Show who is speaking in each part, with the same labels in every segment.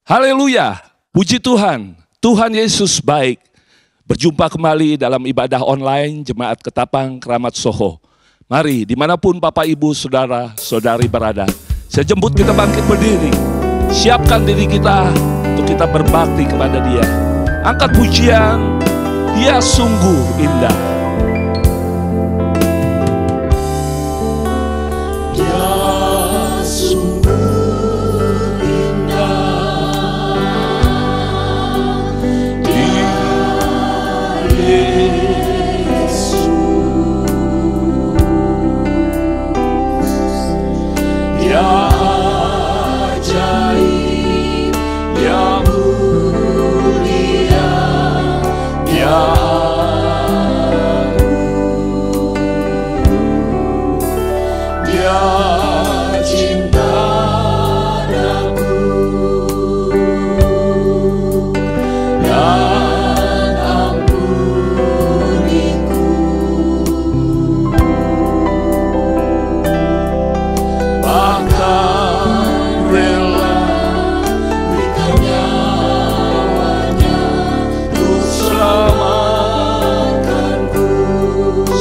Speaker 1: Haleluya, puji Tuhan, Tuhan Yesus baik. Berjumpa kembali dalam ibadah online Jemaat Ketapang Keramat Soho. Mari dimanapun Bapak Ibu Saudara Saudari berada, saya jemput kita bangkit berdiri. Siapkan diri kita untuk kita berbakti kepada Dia. Angkat pujian, Dia sungguh indah.
Speaker 2: Dia sungguh indah, Dia Yesus, Dia ajaib, Dia mulia, Dia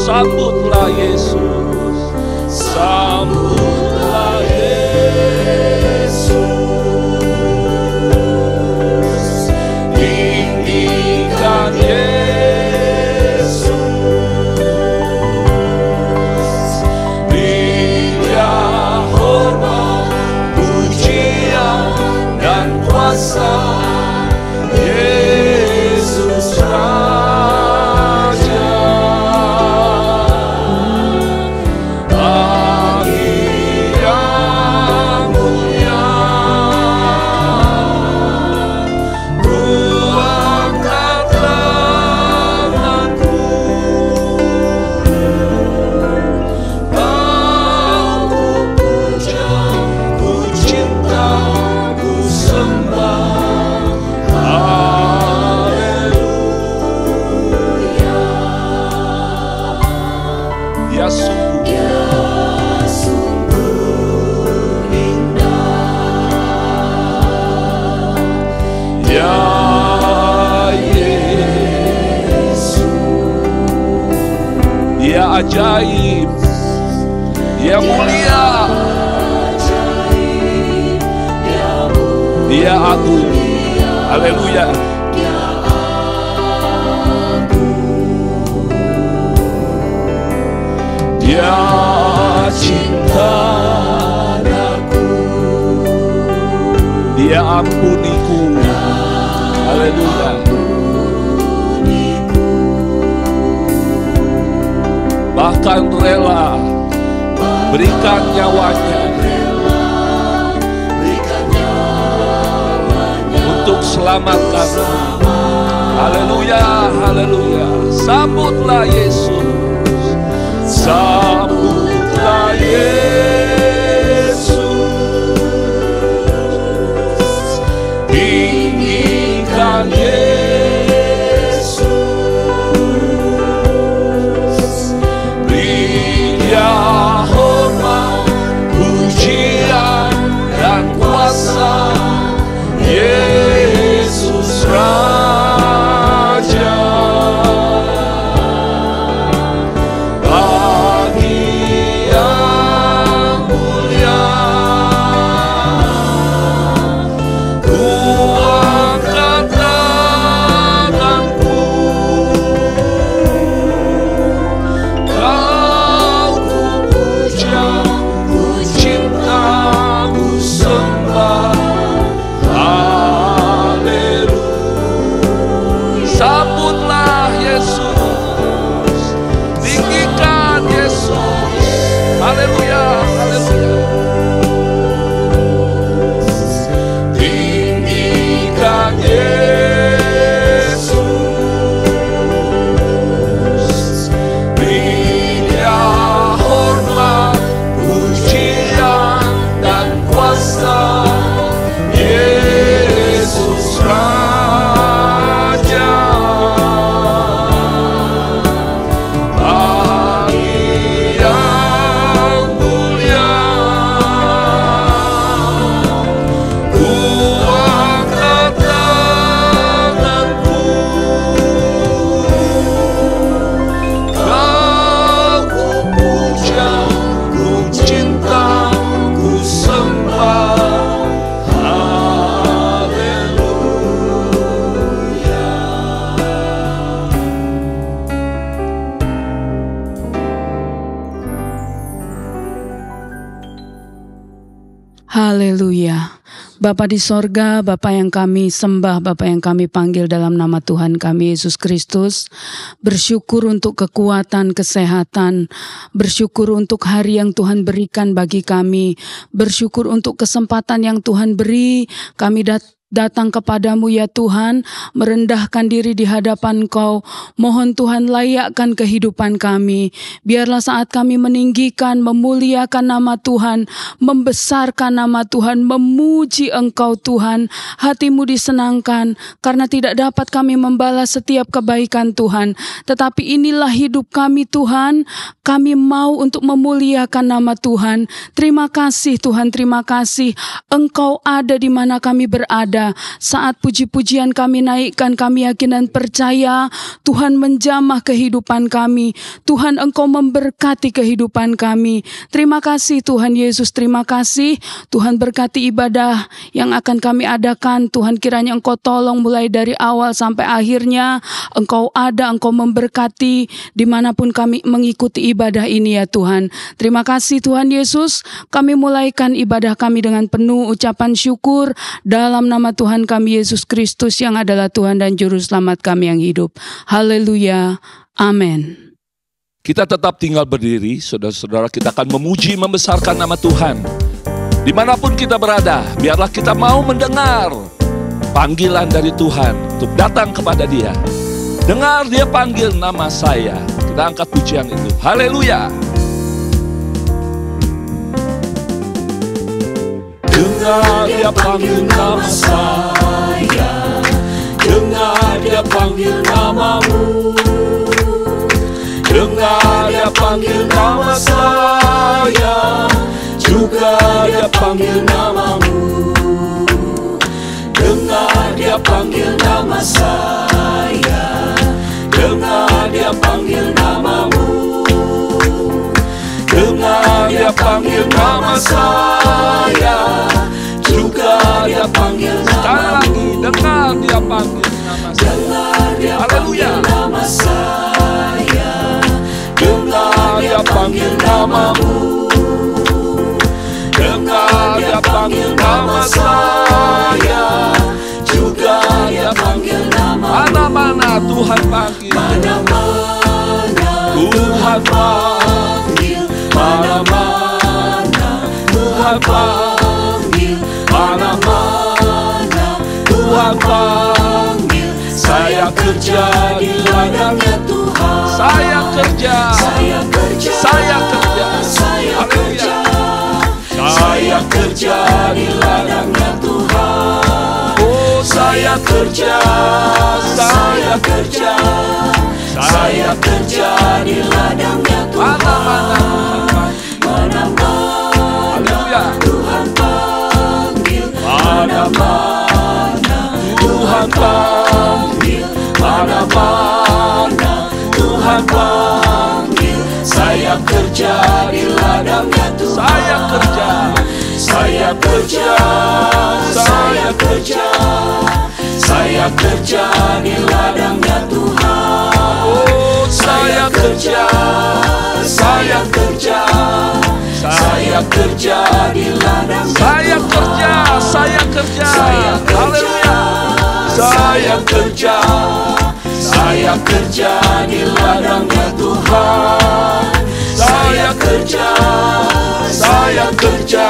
Speaker 1: sambutlah Yesus, sambutlah Yesus, tinggikan Yesus, beri Dia hormat, pujian dan kuasa, Yesus ajaib, Dia mulia, Dia agung. Haleluya. Dia cinta aku, Dia ampuniku. Haleluya. Bahkan rela berikan nyawanya untuk selamatkanmu. Haleluya, haleluya. Sambutlah Yesus, sambutlah Yesus, tinggikan Yesus. Yesus Raja, bagi
Speaker 3: Haleluya. Bapa di sorga, Bapa yang kami sembah, Bapa yang kami panggil dalam nama Tuhan kami Yesus Kristus, bersyukur untuk kekuatan, kesehatan, bersyukur untuk hari yang Tuhan berikan bagi kami, bersyukur untuk kesempatan yang Tuhan beri, kami datang kepadamu ya Tuhan, merendahkan diri di hadapan Engkau. Mohon Tuhan layakkan kehidupan kami. Biarlah saat kami meninggikan, memuliakan nama Tuhan, membesarkan nama Tuhan, memuji Engkau Tuhan, hatimu disenangkan, karena tidak dapat kami membalas setiap kebaikan Tuhan. Tetapi inilah hidup kami Tuhan, kami mau untuk memuliakan nama Tuhan. Terima kasih Tuhan, terima kasih. Engkau ada di mana kami berada. Saat puji-pujian kami naikkan, kami yakin dan percaya Tuhan menjamah kehidupan kami. Tuhan Engkau memberkati kehidupan kami. Terima kasih Tuhan Yesus, terima kasih. Tuhan berkati ibadah yang akan kami adakan. Tuhan kiranya Engkau tolong mulai dari awal sampai akhirnya. Engkau ada, Engkau memberkati dimanapun kami mengikuti ibadah ini ya Tuhan. Terima kasih Tuhan Yesus. Kami mulaikan ibadah kami dengan penuh ucapan syukur dalam nama Tuhan kami Yesus Kristus yang adalah Tuhan dan Juru Selamat kami yang hidup. Haleluya. Amin.
Speaker 1: Kita tetap tinggal berdiri, saudara-saudara, kita akan memuji, membesarkan nama Tuhan. Dimanapun kita berada, biarlah kita mau mendengar panggilan dari Tuhan untuk datang kepada Dia. Dengar Dia panggil nama saya. Kita angkat pujian itu. Haleluya.
Speaker 2: Dengar Dia panggil nama saya, dengar Dia panggil namamu. Dengar Dia panggil nama saya, juga Dia panggil namamu. Dengar Dia panggil nama saya, dengar Dia panggil namamu. Dengar Dia panggil nama saya, juga Dia panggil namamu.
Speaker 1: Dengar Dia panggil nama saya.
Speaker 2: Dengar Dia panggil nama saya, dengar Dia panggil namamu. Dengar Dia panggil nama saya, juga Dia panggil namamu.
Speaker 1: Mana-mana Tuhan panggil,
Speaker 2: Mana-mana
Speaker 1: Tuhan panggil,
Speaker 2: mana-mana Tuhan panggil, mana-mana Tuhan panggil. Saya kerja di ladangnya Tuhan.
Speaker 1: saya kerja,
Speaker 2: Saya kerja,
Speaker 1: saya kerja,
Speaker 2: saya kerja, saya kerja di ladangnya Tuhan.
Speaker 1: Oh,
Speaker 2: Saya kerja, saya kerja, saya kerja di ladangnya Tuhan. Mana-mana Tuhan panggil, mana-mana Tuhan panggil, mana-mana Tuhan panggil. Saya kerja di ladangnya Tuhan.
Speaker 1: saya kerja,
Speaker 2: Saya kerja, saya kerja, saya kerja di ladangnya Tuhan.
Speaker 1: oh, saya kerja,
Speaker 2: saya kerja, saya kerja di ladangnya
Speaker 1: saya
Speaker 2: Tuhan.
Speaker 1: kerja, saya kerja,
Speaker 2: Saya kerja,
Speaker 1: haleluya.
Speaker 2: saya kerja, saya kerja di ladangnya Tuhan. Saya kerja, saya kerja,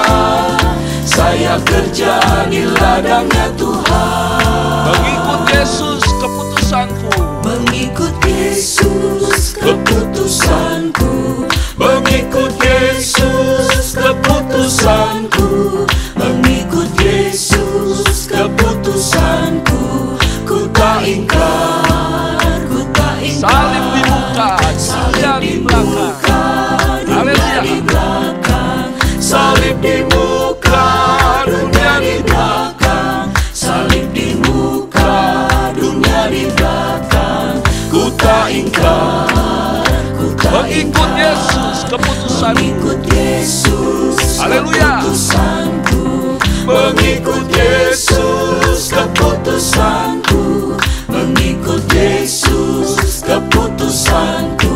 Speaker 2: saya kerja di ladangnya Tuhan.
Speaker 1: Mengikut Yesus keputusanku,
Speaker 2: Mengikut Yesus keputusanku, mengikut Yesus keputusanku, mengikut Yesus keputusanku. Ku tak ingkar, ku tak ingkar.
Speaker 1: salib di muka,
Speaker 2: Salib di muka, dunia di belakang. Salib di muka, dunia di belakang. Salib di muka, dunia di belakang. Ku tak ingkar, ku tak
Speaker 1: mengikut Yesus keputusanku.
Speaker 2: mengikut Yesus
Speaker 1: Haleluya.
Speaker 2: keputusanku, mengikut Yesus keputusanku, mengikut Yesus keputusanku.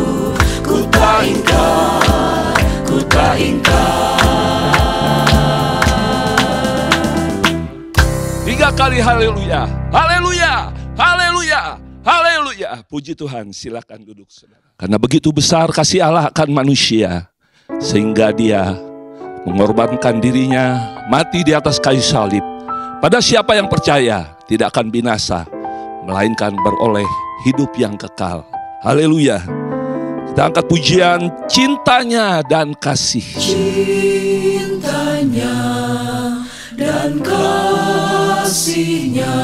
Speaker 2: Ku tak ingkar, ku tak ingkar.
Speaker 1: 3 kali haleluya. Haleluya. Haleluya. Haleluya. Puji Tuhan. Silakan duduk saudara. Karena begitu besar kasih Allah akan manusia, sehingga dia mengorbankan dirinya mati di atas kayu salib. Pada siapa yang percaya tidak akan binasa, melainkan beroleh hidup yang kekal. Haleluya. Kita angkat pujian cintanya dan kasih.
Speaker 2: Cintanya dan kasihnya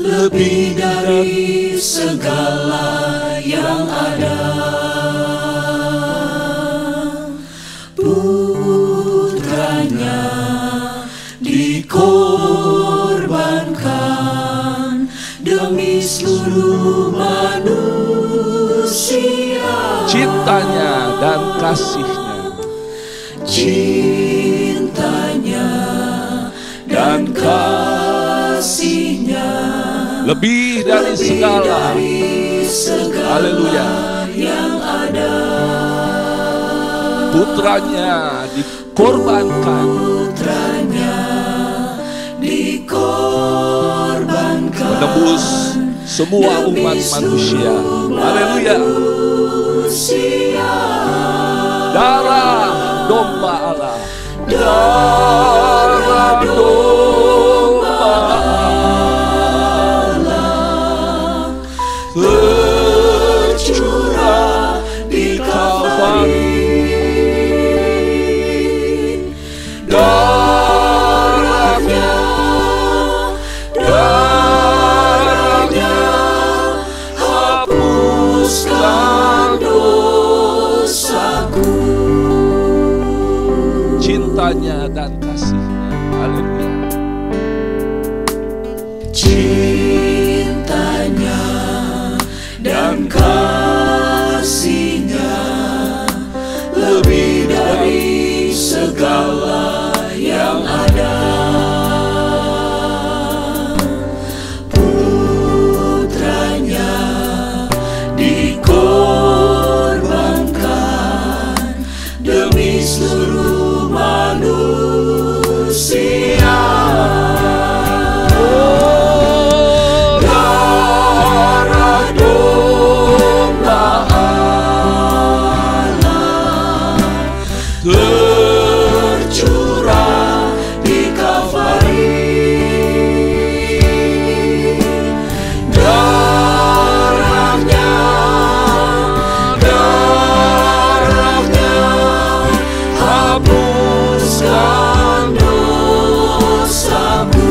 Speaker 2: lebih dari segala yang ada. Putranya dikorbankan demi seluruh manusia.
Speaker 1: Cintanya dan kasihnya.
Speaker 2: Cintanya dan kasihnya
Speaker 1: lebih dari segala. Haleluya.
Speaker 2: Yang ada.
Speaker 1: Putranya dikorbankan.
Speaker 2: Putranya dikorbankan
Speaker 1: Menebus semua umat manusia. Haleluya. Darah domba Allah. Darah domba Allah tercurah di Kalvari. Darahnya hapuskan dosaku. Cintanya dan kasihnya. Haleluya.
Speaker 2: Cintanya dan kasihnya lebih dari segala yang ada. Putranya dikorbankan demi seluruh manusia. Darah domba Allah tercurah di Kalvari. Darahnya hapuskan dosaku.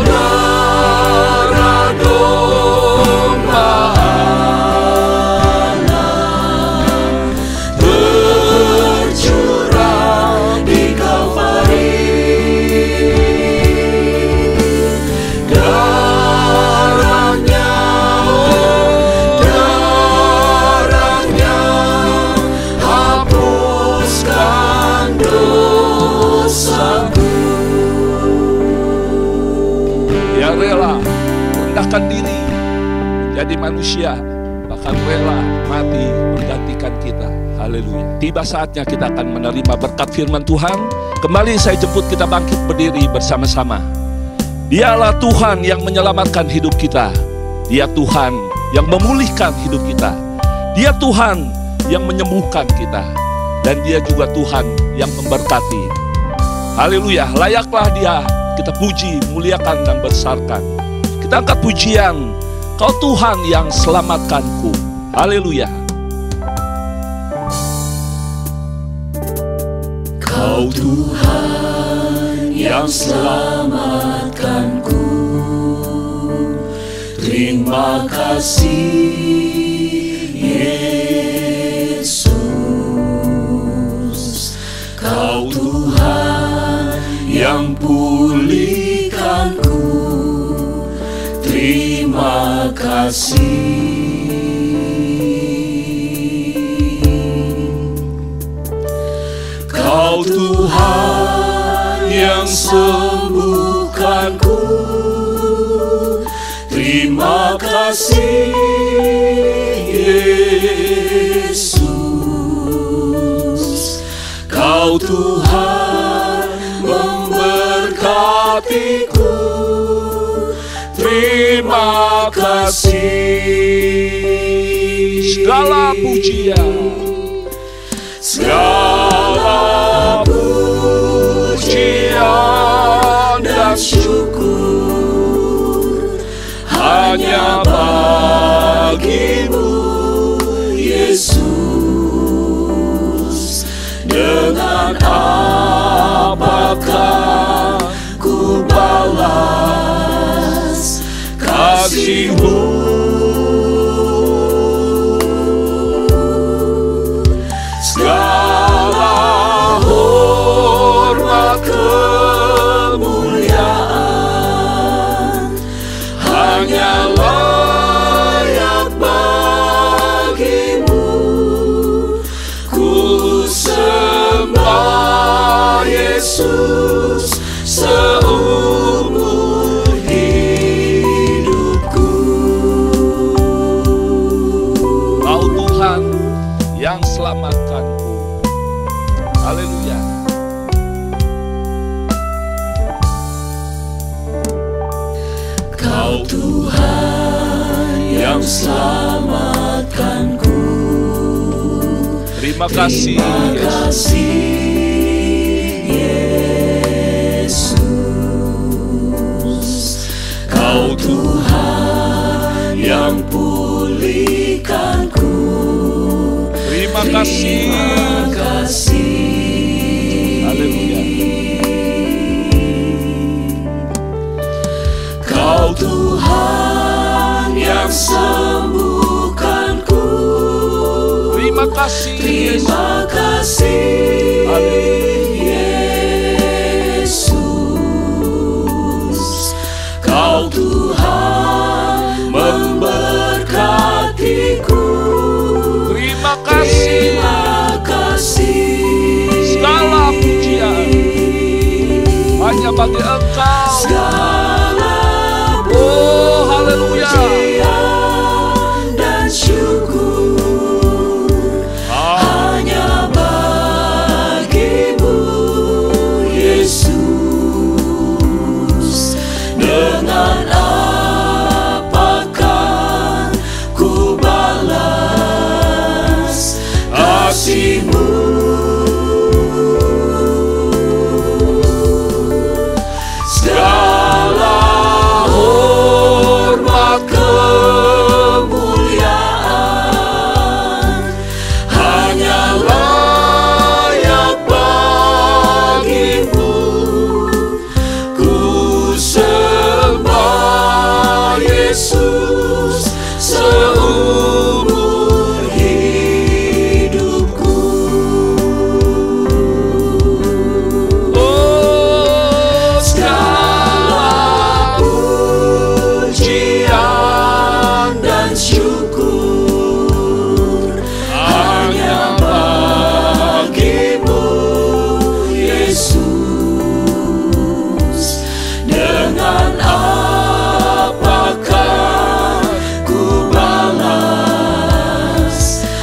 Speaker 2: Darah domba Allah tercurah di Kalvari. Darahnya hapuskan dosaku.
Speaker 1: Dia rela merendahkan diri menjadi manusia, bahkan rela mati menggantikan kita. Haleluya. Tiba saatnya kita akan menerima berkat firman Tuhan. Kembali saya jemput kita bangkit berdiri bersama-sama. Dialah Tuhan yang menyelamatkan hidup kita. Dia Tuhan yang memulihkan hidup kita. Dia Tuhan yang menyembuhkan kita. Dan dia juga Tuhan yang memberkati. Haleluya. Layaklah dia kita puji, muliakan dan besarkan. Kita angkat pujian. Kau Tuhan yang selamatkanku. Haleluya.
Speaker 2: Kau Tuhan yang selamatkanku. Terima kasih Yesus. Kau Tuhan yang pulihkanku. Terima kasih. Kau Tuhan yang sembuhkanku. Terima kasih Yesus. Kau Tuhan kasih-Ku, terima kasih.
Speaker 1: Segala pujian,
Speaker 2: segala pujian dan syukur hanya bagi-Mu, Yesus. Dengan apakah ku balas kasih-Mu? Segala hormat kemuliaan hanya layak bagi-Mu. Ku sembah Yesus seumur hidupku.
Speaker 1: Kau Tuhan yang selamatkanku. Haleluya.
Speaker 2: Kau Tuhan yang selamatkanku.
Speaker 1: Terima kasih
Speaker 2: Terima
Speaker 1: Yesus.
Speaker 2: kasih Yesus. Kau Tuhan yang pulihkanku.
Speaker 1: Terima kasih.
Speaker 2: Terima kasih.
Speaker 1: Haleluya.
Speaker 2: Kau Tuhan yang sembuhkanku.
Speaker 1: Terima kasih Yesus.
Speaker 2: Terima kasih Yesus. Kau Tuhan memberkatiku.
Speaker 1: Terima kasih.
Speaker 2: Terima kasih.
Speaker 1: Segala pujian hanya bagi Engkau.
Speaker 2: Segala
Speaker 1: Oh, haleluya.
Speaker 2: pujian dan syukur hanya bagi-Mu, Yesus. Dengan apakah ku balas kasih-Mu? Segala hormat kemuliaan hanya layak bagi-Mu. Ku sembah Yesus seumur hidupku. Oh, segala pujian dan syukur hanya bagi-Mu, Yesus. Dengan apakah ku balas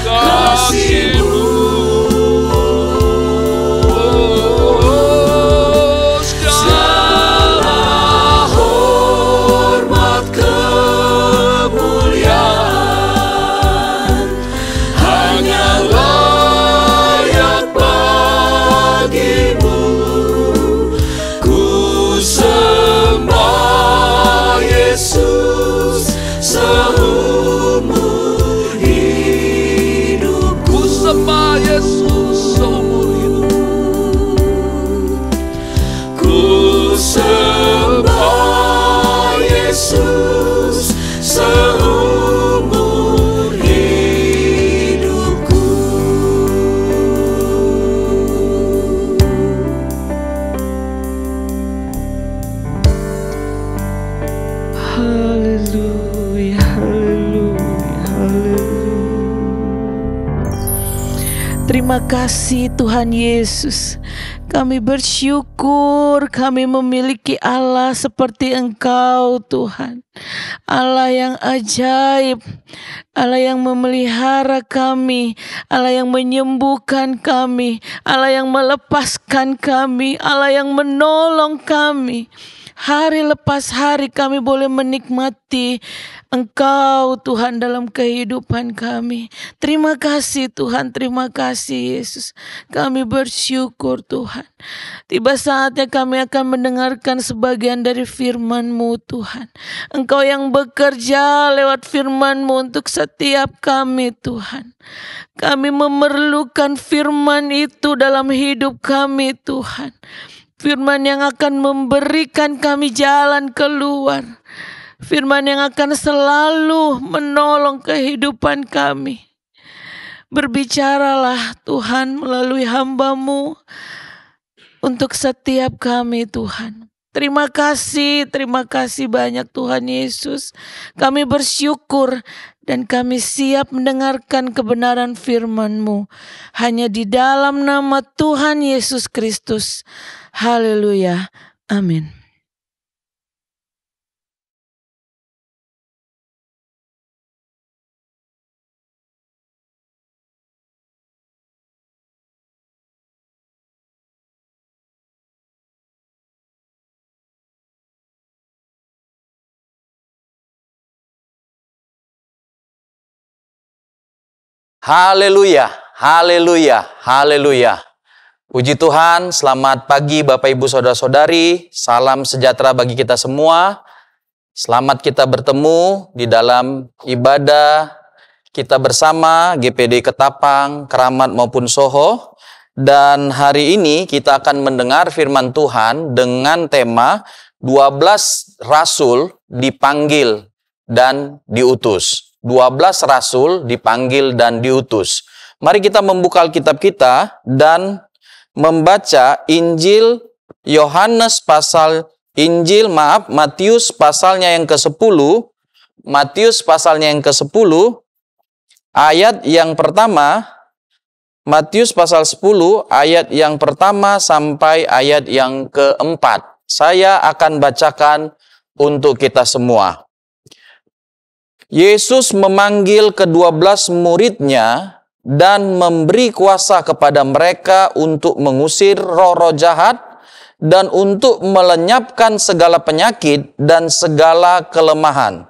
Speaker 2: kasih-Mu? Segala hormat kemuliaan hanya layak bagi-Mu. Ku sembah Yesus seumur hidupku.
Speaker 1: Ku sembah Yesus seumur hidup.
Speaker 2: Ku sembah Yesus seumur hidupku.
Speaker 3: Haleluya, haleluya, haleluya. Terima kasih Tuhan Yesus. Kami bersyukur kami memiliki Allah seperti Engkau Tuhan. Allah yang ajaib, Allah yang memelihara kami, Allah yang menyembuhkan kami, Allah yang melepaskan kami, Allah yang menolong kami.
Speaker 4: Hari lepas hari kami boleh menikmati Engkau Tuhan dalam kehidupan kami. Terima kasih Tuhan, terima kasih Yesus. Kami bersyukur Tuhan. Tiba saatnya kami akan mendengarkan sebagian dari firman-Mu Tuhan. Engkau yang bekerja lewat firman-Mu untuk setiap kami Tuhan. Kami memerlukan firman itu dalam hidup kami Tuhan. Firman yang akan memberikan kami jalan keluar. Firman yang akan selalu menolong kehidupan kami. Berbicaralah Tuhan melalui hamba-Mu untuk setiap kami Tuhan. Terima kasih banyak Tuhan Yesus. Kami bersyukur dan kami siap mendengarkan kebenaran firman-Mu. Hanya di dalam nama Tuhan Yesus Kristus. Haleluya. Amin.
Speaker 5: Haleluya, haleluya, haleluya. Puji Tuhan, selamat pagi Bapak Ibu Saudara-saudari. Salam sejahtera bagi kita semua. Selamat kita bertemu di dalam ibadah kita bersama GPD Ketapang, Keramat maupun Soho. Dan hari ini kita akan mendengar firman Tuhan dengan tema 12 rasul dipanggil dan diutus. 12 rasul dipanggil dan diutus. Mari kita membuka Alkitab kita dan membaca Matius pasalnya yang ke-10. Matius pasalnya yang ke-10 ayat yang pertama. Matius pasal 10 ayat yang pertama sampai ayat yang ke-4. Saya akan bacakan untuk kita semua. Yesus memanggil ke-12 muridnya dan memberi kuasa kepada mereka untuk mengusir roh-roh jahat dan untuk melenyapkan segala penyakit dan segala kelemahan.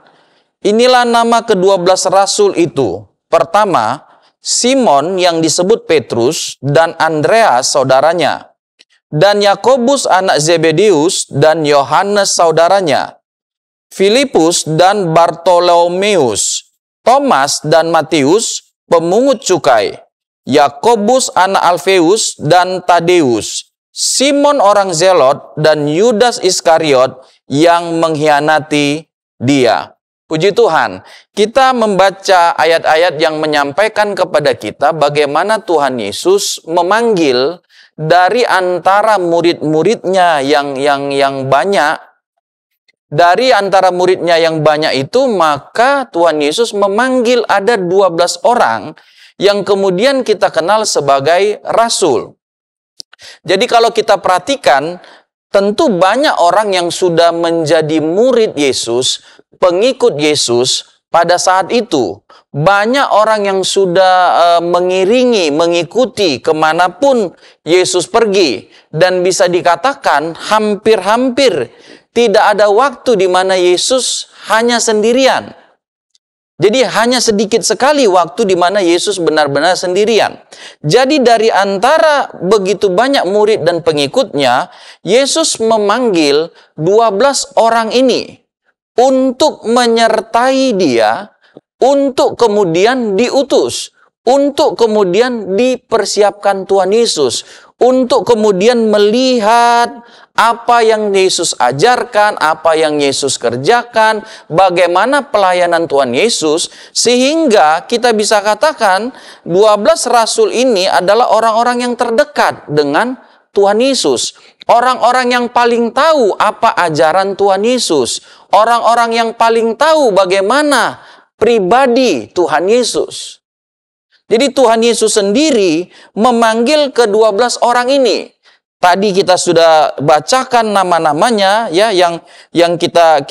Speaker 5: Inilah nama ke-12 rasul itu. Pertama, Simon yang disebut Petrus dan Andreas saudaranya, dan Yakobus anak Zebedeus dan Yohanes saudaranya, Filipus dan Bartolomeus, Thomas dan Matius, pemungut cukai, Yakobus anak Alfeus dan Tadeus, Simon orang Zelot dan Yudas Iskariot yang mengkhianati dia. Puji Tuhan, kita membaca ayat-ayat yang menyampaikan kepada kita bagaimana Tuhan Yesus memanggil dari antara murid-muridnya yang banyak. Dari antara muridnya yang banyak itu, maka Tuhan Yesus memanggil ada 12 orang yang kemudian kita kenal sebagai rasul. Jadi kalau kita perhatikan, tentu banyak orang yang sudah menjadi murid Yesus, pengikut Yesus pada saat itu. Banyak orang yang sudah mengiringi, mengikuti kemanapun Yesus pergi. Dan bisa dikatakan hampir-hampir tidak ada waktu di mana Yesus hanya sendirian. Jadi hanya sedikit sekali waktu di mana Yesus benar-benar sendirian. Jadi dari antara begitu banyak murid dan pengikutnya, Yesus memanggil 12 orang ini untuk menyertai dia, untuk kemudian diutus, untuk kemudian dipersiapkan Tuhan Yesus, untuk kemudian melihat apa yang Yesus ajarkan, apa yang Yesus kerjakan, bagaimana pelayanan Tuhan Yesus, sehingga kita bisa katakan 12 rasul ini adalah orang-orang yang terdekat dengan Tuhan Yesus. Orang-orang yang paling tahu apa ajaran Tuhan Yesus. Orang-orang yang paling tahu bagaimana pribadi Tuhan Yesus. Jadi Tuhan Yesus sendiri memanggil ke-12 orang ini. Tadi kita sudah bacakan nama-namanya ya, yang kita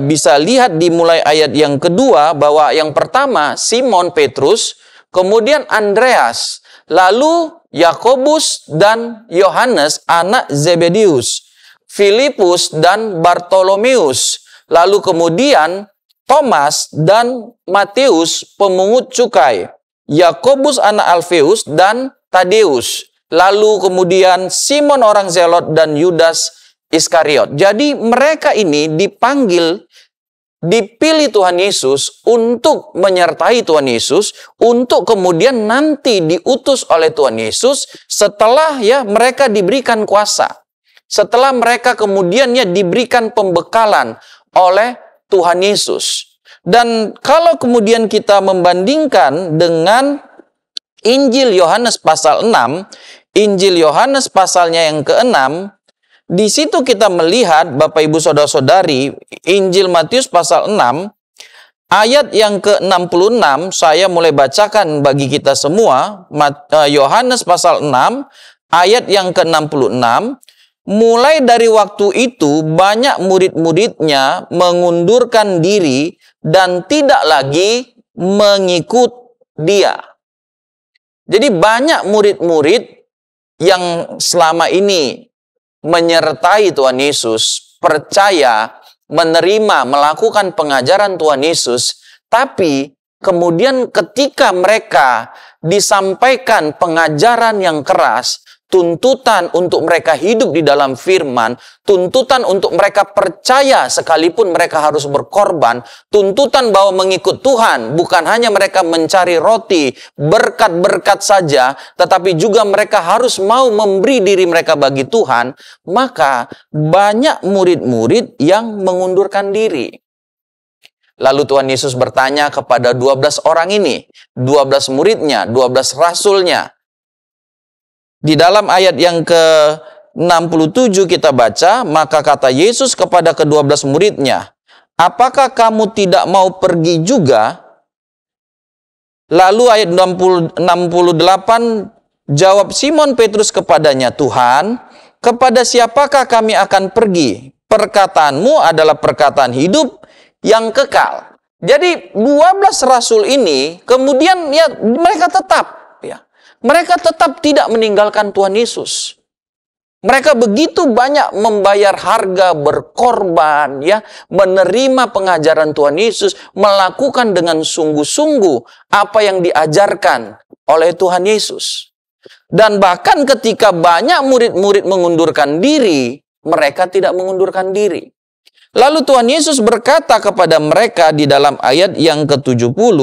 Speaker 5: bisa lihat di mulai ayat yang kedua, bahwa yang pertama Simon Petrus, kemudian Andreas, lalu Yakobus dan Yohanes anak Zebedeus, Filipus dan Bartolomeus, lalu kemudian Thomas dan Matius pemungut cukai, Yakobus anak Alfeus dan Tadeus, lalu kemudian Simon orang Zelot dan Yudas Iskariot. Jadi mereka ini dipanggil, dipilih Tuhan Yesus untuk menyertai Tuhan Yesus, untuk kemudian nanti diutus oleh Tuhan Yesus setelah mereka diberikan kuasa. Setelah mereka kemudian diberikan pembekalan oleh Tuhan Yesus. Dan kalau kemudian kita membandingkan dengan Injil Yohanes pasal 6, Injil Yohanes pasalnya yang ke-6, di situ kita melihat, Bapak Ibu Saudara-saudari, Injil Matius pasal 6, ayat yang ke-66, saya mulai bacakan bagi kita semua, Yohanes pasal 6, ayat yang ke-66, mulai dari waktu itu banyak murid-muridnya mengundurkan diri dan tidak lagi mengikut dia. Jadi banyak murid-murid yang selama ini menyertai Tuhan Yesus, percaya, menerima, melakukan pengajaran Tuhan Yesus, tapi kemudian ketika mereka disampaikan pengajaran yang keras, tuntutan untuk mereka hidup di dalam firman, tuntutan untuk mereka percaya sekalipun mereka harus berkorban, tuntutan bahwa mengikut Tuhan bukan hanya mereka mencari roti, berkat-berkat saja, tetapi juga mereka harus mau memberi diri mereka bagi Tuhan, maka banyak murid-murid yang mengundurkan diri. Lalu Tuhan Yesus bertanya kepada 12 orang ini, 12 muridnya, 12 rasulnya. Di dalam ayat yang ke-67 kita baca, maka kata Yesus kepada ke-12 muridnya, apakah kamu tidak mau pergi juga? Lalu ayat 68, jawab Simon Petrus kepadanya, Tuhan, kepada siapakah kami akan pergi? Perkataanmu adalah perkataan hidup yang kekal. Jadi 12 rasul ini kemudian mereka tetap mereka tetap tidak meninggalkan Tuhan Yesus. Mereka begitu banyak membayar harga, berkorban, menerima pengajaran Tuhan Yesus, melakukan dengan sungguh-sungguh apa yang diajarkan oleh Tuhan Yesus. Dan bahkan ketika banyak murid-murid mengundurkan diri, mereka tidak mengundurkan diri. Lalu Tuhan Yesus berkata kepada mereka di dalam ayat yang ke-70,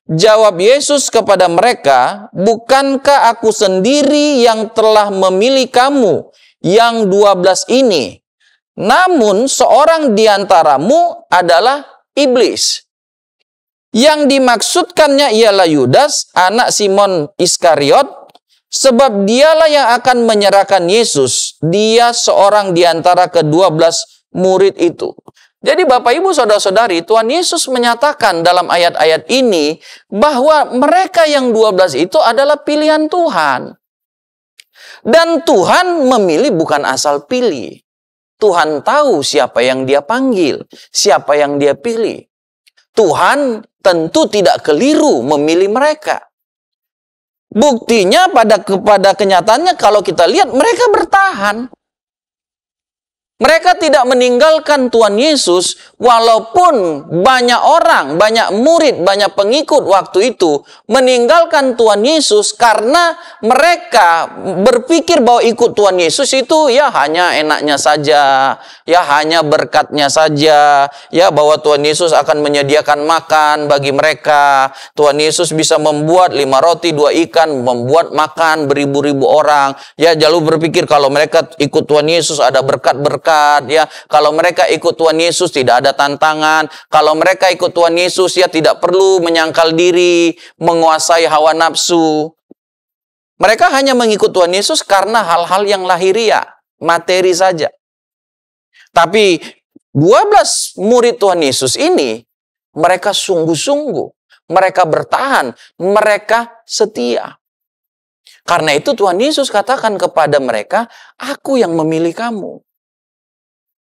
Speaker 5: jawab Yesus kepada mereka, bukankah aku sendiri yang telah memilih kamu, yang 12 ini? Namun seorang di antaramu adalah iblis. Yang dimaksudkannya ialah Yudas, anak Simon Iskariot, sebab dialah yang akan menyerahkan Yesus. Dia seorang di antara ke-12 murid itu. Jadi Bapak Ibu Saudara-saudari, Tuhan Yesus menyatakan dalam ayat-ayat ini bahwa mereka yang 12 itu adalah pilihan Tuhan. Dan Tuhan memilih bukan asal pilih. Tuhan tahu siapa yang Dia panggil, siapa yang Dia pilih. Tuhan tentu tidak keliru memilih mereka. Buktinya pada kenyataannya kalau kita lihat mereka bertahan. Mereka tidak meninggalkan Tuhan Yesus walaupun banyak orang, banyak murid, banyak pengikut waktu itu meninggalkan Tuhan Yesus karena mereka berpikir bahwa ikut Tuhan Yesus itu hanya enaknya saja, hanya berkatnya saja, bahwa Tuhan Yesus akan menyediakan makan bagi mereka. Tuhan Yesus bisa membuat 5 roti 2 ikan, membuat makan beribu-ribu orang. Jangan berpikir kalau mereka ikut Tuhan Yesus ada berkat-berkat. Kalau mereka ikut Tuhan Yesus tidak ada tantangan. Kalau mereka ikut Tuhan Yesus tidak perlu menyangkal diri, menguasai hawa nafsu. Mereka hanya mengikut Tuhan Yesus karena hal-hal yang lahiriah, materi saja. Tapi 12 murid Tuhan Yesus ini, mereka sungguh-sungguh, mereka bertahan, mereka setia. Karena itu Tuhan Yesus katakan kepada mereka, aku yang memilih kamu.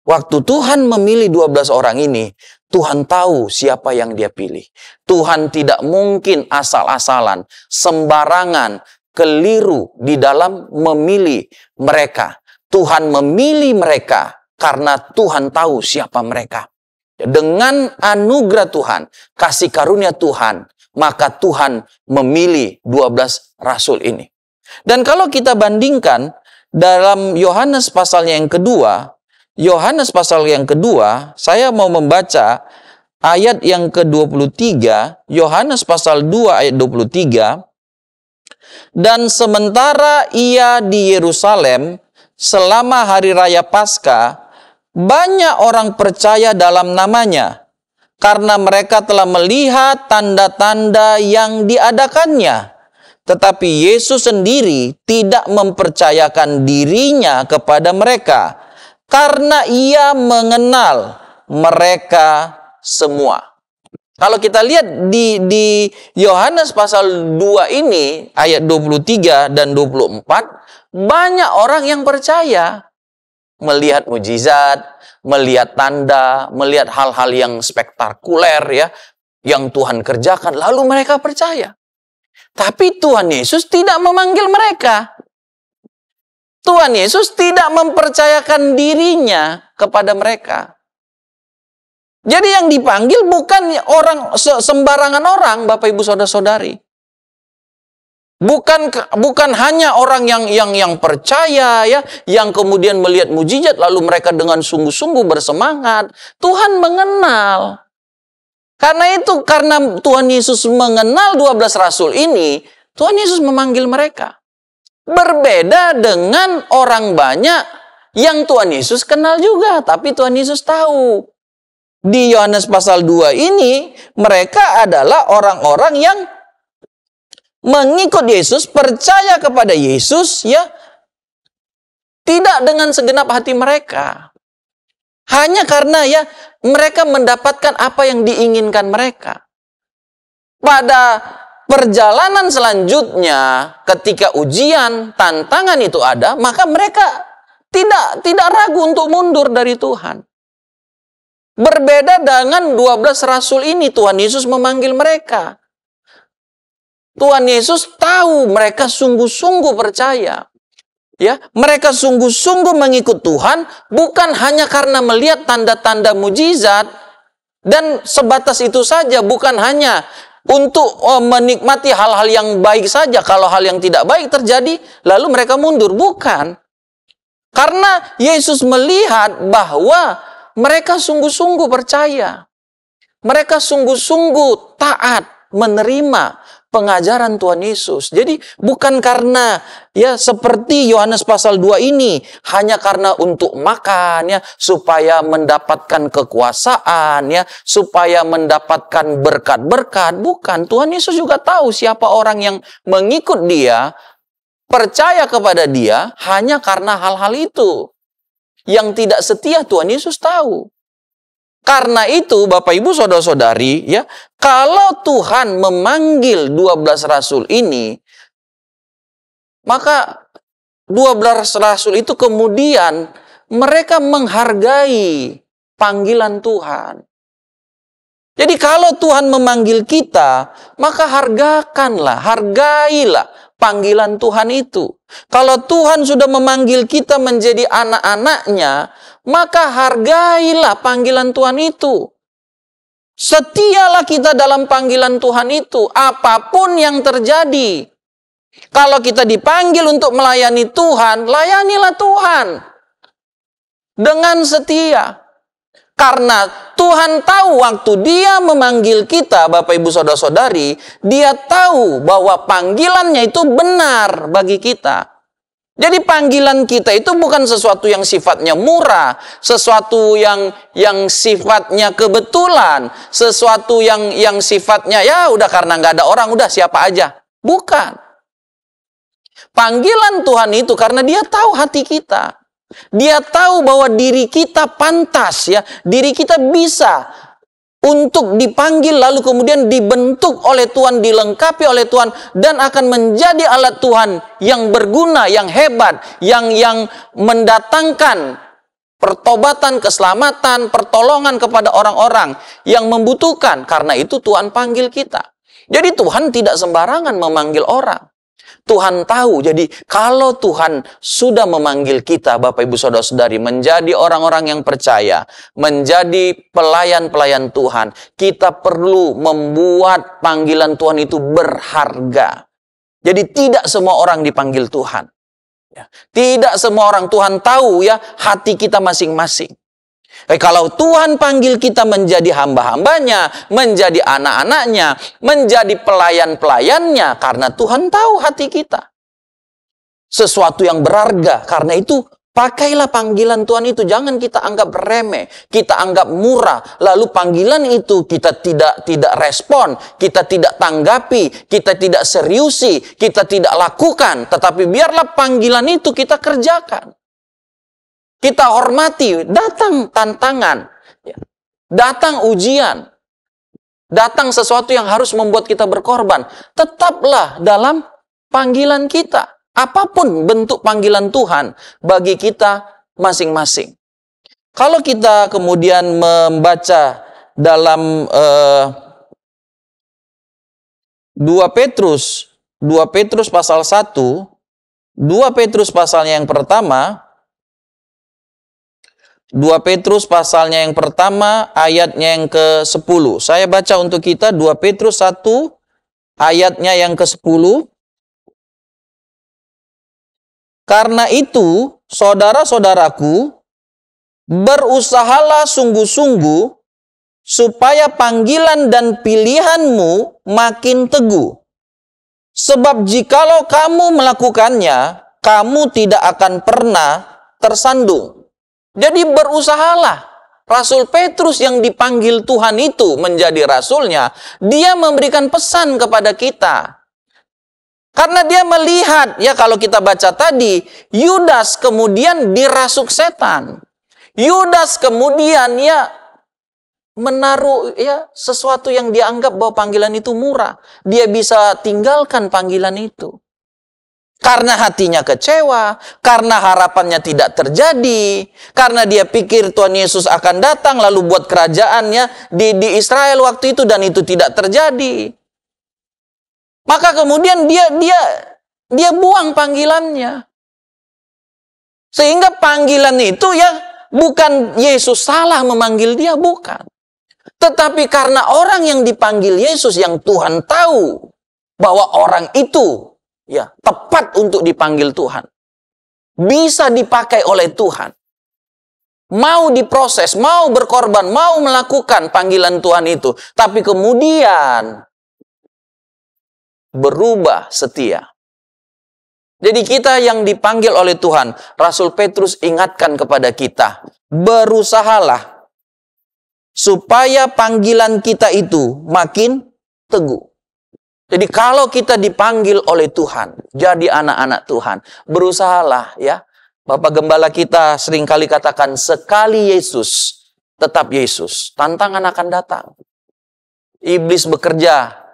Speaker 5: Waktu Tuhan memilih 12 orang ini, Tuhan tahu siapa yang Dia pilih. Tuhan tidak mungkin asal-asalan, sembarangan, keliru di dalam memilih mereka. Tuhan memilih mereka karena Tuhan tahu siapa mereka. Dengan anugerah Tuhan, kasih karunia Tuhan, maka Tuhan memilih 12 rasul ini. Dan kalau kita bandingkan dalam Yohanes pasal yang kedua, saya mau membaca ayat yang ke-23, Yohanes pasal 2 ayat 23. Dan sementara ia di Yerusalem selama hari raya Paskah, banyak orang percaya dalam namanya, karena mereka telah melihat tanda-tanda yang diadakannya. Tetapi Yesus sendiri tidak mempercayakan dirinya kepada mereka, karena ia mengenal mereka semua. Kalau kita lihat di Yohanes pasal 2 ini, ayat 23 dan 24, banyak orang yang percaya. Melihat mujizat, melihat tanda, melihat hal-hal yang spektakuler ya, yang Tuhan kerjakan, lalu mereka percaya. Tapi Tuhan Yesus tidak memanggil mereka. Tuhan Yesus tidak mempercayakan dirinya kepada mereka. Jadi yang dipanggil bukan orang sembarangan orang, Bapak Ibu Saudara-saudari. Bukan hanya orang yang percaya ya, yang kemudian melihat mujizat lalu mereka dengan sungguh-sungguh bersemangat. Tuhan mengenal. Karena Tuhan Yesus mengenal 12 rasul ini, Tuhan Yesus memanggil mereka. Berbeda dengan orang banyak yang Tuhan Yesus kenal juga, tapi Tuhan Yesus tahu. Di Yohanes pasal 2 ini, mereka adalah orang-orang yang mengikut Yesus, percaya kepada Yesus, ya, tidak dengan segenap hati mereka. Hanya karena ya mereka mendapatkan apa yang diinginkan mereka. Pada perjalanan selanjutnya, ketika ujian, tantangan itu ada, maka mereka tidak ragu untuk mundur dari Tuhan. Berbeda dengan 12 rasul ini, Tuhan Yesus memanggil mereka. Tuhan Yesus tahu mereka sungguh-sungguh percaya. Ya, mereka sungguh-sungguh mengikut Tuhan bukan hanya karena melihat tanda-tanda mujizat dan sebatas itu saja, bukan hanya untuk menikmati hal-hal yang baik saja. Kalau hal yang tidak baik terjadi, lalu mereka mundur. Bukan. Karena Yesus melihat bahwa mereka sungguh-sungguh percaya. Mereka sungguh-sungguh taat menerima pengajaran Tuhan Yesus. Jadi bukan karena ya seperti Yohanes pasal 2 ini hanya karena untuk makan ya, supaya mendapatkan kekuasaan ya, supaya mendapatkan berkat-berkat. Bukan, Tuhan Yesus juga tahu siapa orang yang mengikut Dia, percaya kepada Dia hanya karena hal-hal itu. Yang tidak setia Tuhan Yesus tahu. Karena itu Bapak Ibu Saudara-saudari ya, kalau Tuhan memanggil 12 rasul ini, maka 12 rasul itu kemudian mereka menghargai panggilan Tuhan. Jadi kalau Tuhan memanggil kita, maka hargailah panggilan Tuhan itu. Kalau Tuhan sudah memanggil kita menjadi anak-anaknya, maka hargailah panggilan Tuhan itu. Setialah kita dalam panggilan Tuhan itu, apapun yang terjadi. Kalau kita dipanggil untuk melayani Tuhan, layanilah Tuhan dengan setia. Karena Tuhan tahu waktu Dia memanggil kita, Bapak Ibu Saudara-saudari, Dia tahu bahwa panggilannya itu benar bagi kita. Jadi panggilan kita itu bukan sesuatu yang sifatnya murah, sesuatu yang sifatnya kebetulan, sesuatu yang sifatnya ya udah karena nggak ada orang, udah siapa aja. Bukan. Panggilan Tuhan itu karena Dia tahu hati kita. Dia tahu bahwa diri kita pantas ya, diri kita bisa untuk dipanggil lalu kemudian dibentuk oleh Tuhan, dilengkapi oleh Tuhan dan akan menjadi alat Tuhan yang berguna, yang hebat, yang mendatangkan pertobatan, keselamatan, pertolongan kepada orang-orang yang membutuhkan. Karena itu Tuhan panggil kita. Jadi Tuhan tidak sembarangan memanggil orang. Tuhan tahu. Jadi kalau Tuhan sudah memanggil kita, Bapak Ibu Saudara-saudari, menjadi orang-orang yang percaya, menjadi pelayan-pelayan Tuhan, kita perlu membuat panggilan Tuhan itu berharga. Jadi tidak semua orang dipanggil Tuhan. Tidak semua orang, Tuhan tahu ya hati kita masing-masing. Kalau Tuhan panggil kita menjadi hamba-hambanya, menjadi anak-anaknya, menjadi pelayan-pelayannya, karena Tuhan tahu hati kita. Sesuatu yang berharga, karena itu pakailah panggilan Tuhan itu. Jangan kita anggap remeh, kita anggap murah. Lalu panggilan itu kita tidak respon, kita tidak tanggapi, kita tidak seriusi, kita tidak lakukan. Tetapi biarlah panggilan itu kita kerjakan. Kita hormati, datang tantangan, datang ujian, datang sesuatu yang harus membuat kita berkorban. Tetaplah dalam panggilan kita. Apapun bentuk panggilan Tuhan bagi kita masing-masing. Kalau kita kemudian membaca dalam 2 Petrus pasal 1, 2 Petrus pasalnya yang pertama, 2 Petrus pasalnya yang pertama, ayatnya yang ke-10. Saya baca untuk kita 2 Petrus 1, ayatnya yang ke-10. Karena itu, saudara-saudaraku, berusahalah sungguh-sungguh, supaya panggilan dan pilihanmu makin teguh. Sebab jikalau kamu melakukannya, kamu tidak akan pernah tersandung. Jadi berusahalah. Rasul Petrus yang dipanggil Tuhan itu menjadi rasulnya, dia memberikan pesan kepada kita. Karena dia melihat, ya kalau kita baca tadi, Yudas kemudian dirasuk setan. Yudas kemudian ya menaruh ya sesuatu yang dia anggap bahwa panggilan itu murah. Dia bisa tinggalkan panggilan itu. Karena hatinya kecewa, karena harapannya tidak terjadi, karena dia pikir Tuhan Yesus akan datang lalu buat kerajaannya di Israel waktu itu dan itu tidak terjadi. Maka kemudian dia buang panggilannya. Sehingga panggilan itu ya bukan Yesus salah memanggil dia, bukan. Tetapi karena orang yang dipanggil Yesus yang Tuhan tahu bahwa orang itu ya tepat untuk dipanggil Tuhan, bisa dipakai oleh Tuhan, mau diproses, mau berkorban, mau melakukan panggilan Tuhan itu, tapi kemudian berubah setia. Jadi kita yang dipanggil oleh Tuhan, Rasul Petrus ingatkan kepada kita, berusahalah supaya panggilan kita itu makin teguh. Jadi kalau kita dipanggil oleh Tuhan, jadi anak-anak Tuhan, berusahalah ya. Bapak Gembala kita seringkali katakan, sekali Yesus, tetap Yesus. Tantangan akan datang. Iblis bekerja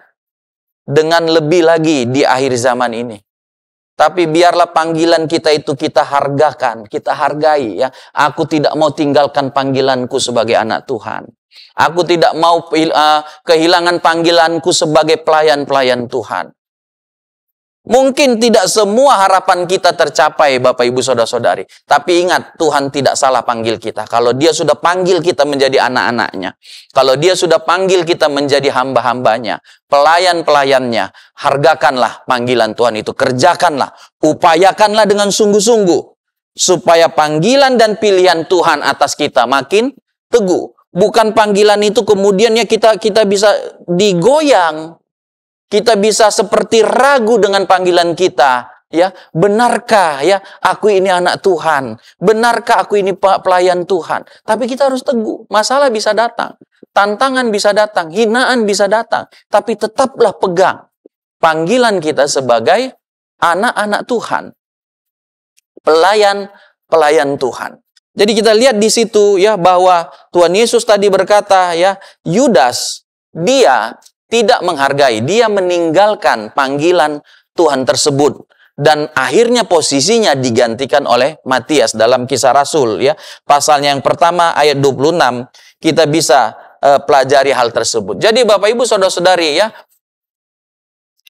Speaker 5: dengan lebih lagi di akhir zaman ini. Tapi biarlah panggilan kita itu kita hargakan, kita hargai ya. Aku tidak mau tinggalkan panggilanku sebagai anak Tuhan. Aku tidak mau kehilangan panggilanku sebagai pelayan-pelayan Tuhan. Mungkin tidak semua harapan kita tercapai, Bapak Ibu Saudara-saudari. Tapi ingat, Tuhan tidak salah panggil kita. Kalau Dia sudah panggil kita menjadi anak-anaknya, kalau Dia sudah panggil kita menjadi hamba-hambanya, pelayan-pelayannya, hargakanlah panggilan Tuhan itu. Kerjakanlah, upayakanlah dengan sungguh-sungguh, supaya panggilan dan pilihan Tuhan atas kita makin teguh. Bukan panggilan itu kemudian ya kita bisa digoyang. Kita bisa seperti ragu dengan panggilan kita, ya. Benarkah ya aku ini anak Tuhan? Benarkah aku ini pelayan Tuhan? Tapi kita harus teguh. Masalah bisa datang, tantangan bisa datang, hinaan bisa datang, tapi tetaplah pegang panggilan kita sebagai anak-anak Tuhan. Pelayan Tuhan. Jadi kita lihat di situ ya bahwa Tuhan Yesus tadi berkata ya, Yudas dia tidak menghargai, dia meninggalkan panggilan Tuhan tersebut dan akhirnya posisinya digantikan oleh Matias dalam Kisah Rasul ya. Pasalnya yang pertama ayat 26 kita bisa pelajari hal tersebut. Jadi Bapak Ibu Saudara-saudari ya,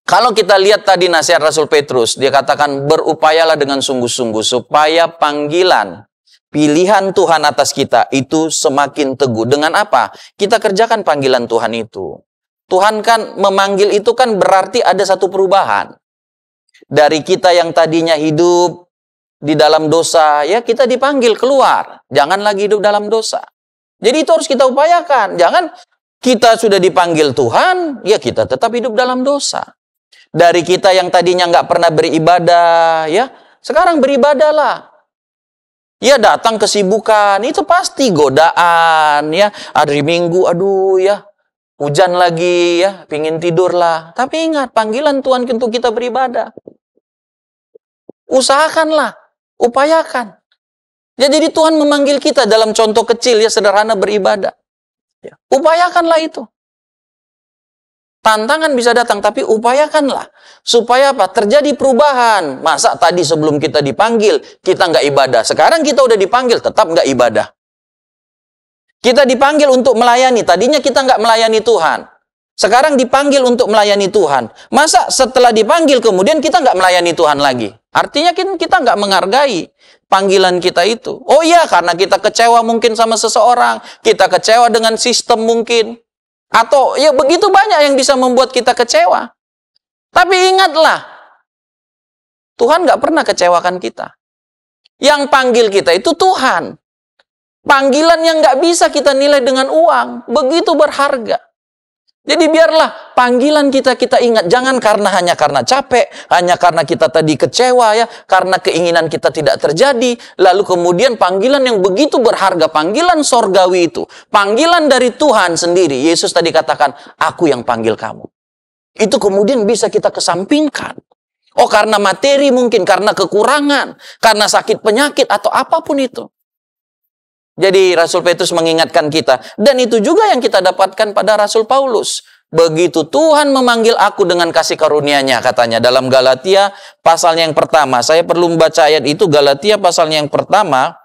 Speaker 5: Kalau kita lihat tadi nasihat Rasul Petrus, dia katakan berupayalah dengan sungguh-sungguh supaya panggilan, pilihan Tuhan atas kita itu semakin teguh. Dengan apa? Kita kerjakan panggilan Tuhan itu. Tuhan kan memanggil itu kan berarti ada satu perubahan. Dari kita yang tadinya hidup di dalam dosa, ya kita dipanggil keluar. Jangan lagi hidup dalam dosa. Jadi itu harus kita upayakan. Jangan kita sudah dipanggil Tuhan, ya kita tetap hidup dalam dosa. Dari kita yang tadinya nggak pernah beribadah, ya sekarang beribadahlah. Ya datang kesibukan, itu pasti godaan, ya hari Minggu, aduh ya hujan lagi, ya pingin tidur lah. Tapi ingat, panggilan Tuhan untuk kita beribadah. Usahakanlah, upayakan. Ya jadi Tuhan memanggil kita dalam contoh kecil, ya sederhana beribadah. Ya, upayakanlah itu. Tantangan bisa datang, tapi upayakanlah. Supaya apa? Terjadi perubahan. Masa tadi sebelum kita dipanggil, kita nggak ibadah. Sekarang kita udah dipanggil, tetap nggak ibadah. Kita dipanggil untuk melayani. Tadinya kita nggak melayani Tuhan. Sekarang dipanggil untuk melayani Tuhan. Masa setelah dipanggil, kemudian kita nggak melayani Tuhan lagi? Artinya kita nggak menghargai panggilan kita itu. Oh iya, karena kita kecewa mungkin sama seseorang. Kita kecewa dengan sistem mungkin. Atau ya begitu banyak yang bisa membuat kita kecewa. Tapi ingatlah, Tuhan nggak pernah kecewakan kita. Yang panggil kita itu Tuhan. Panggilan yang nggak bisa kita nilai dengan uang. Begitu berharga. Jadi biarlah panggilan kita ingat. Jangan hanya karena capek, hanya karena kita tadi kecewa ya, karena keinginan kita tidak terjadi. Lalu kemudian panggilan yang begitu berharga, panggilan sorgawi itu, panggilan dari Tuhan sendiri. Yesus tadi katakan, aku yang panggil kamu. Itu kemudian bisa kita kesampingkan. Oh karena materi mungkin, karena kekurangan, karena sakit penyakit atau apapun itu. Jadi Rasul Petrus mengingatkan kita. Dan itu juga yang kita dapatkan pada Rasul Paulus. Begitu Tuhan memanggil aku dengan kasih karunia-Nya, katanya dalam Galatia pasalnya yang pertama. Saya perlu membaca ayat itu, Galatia pasalnya yang pertama.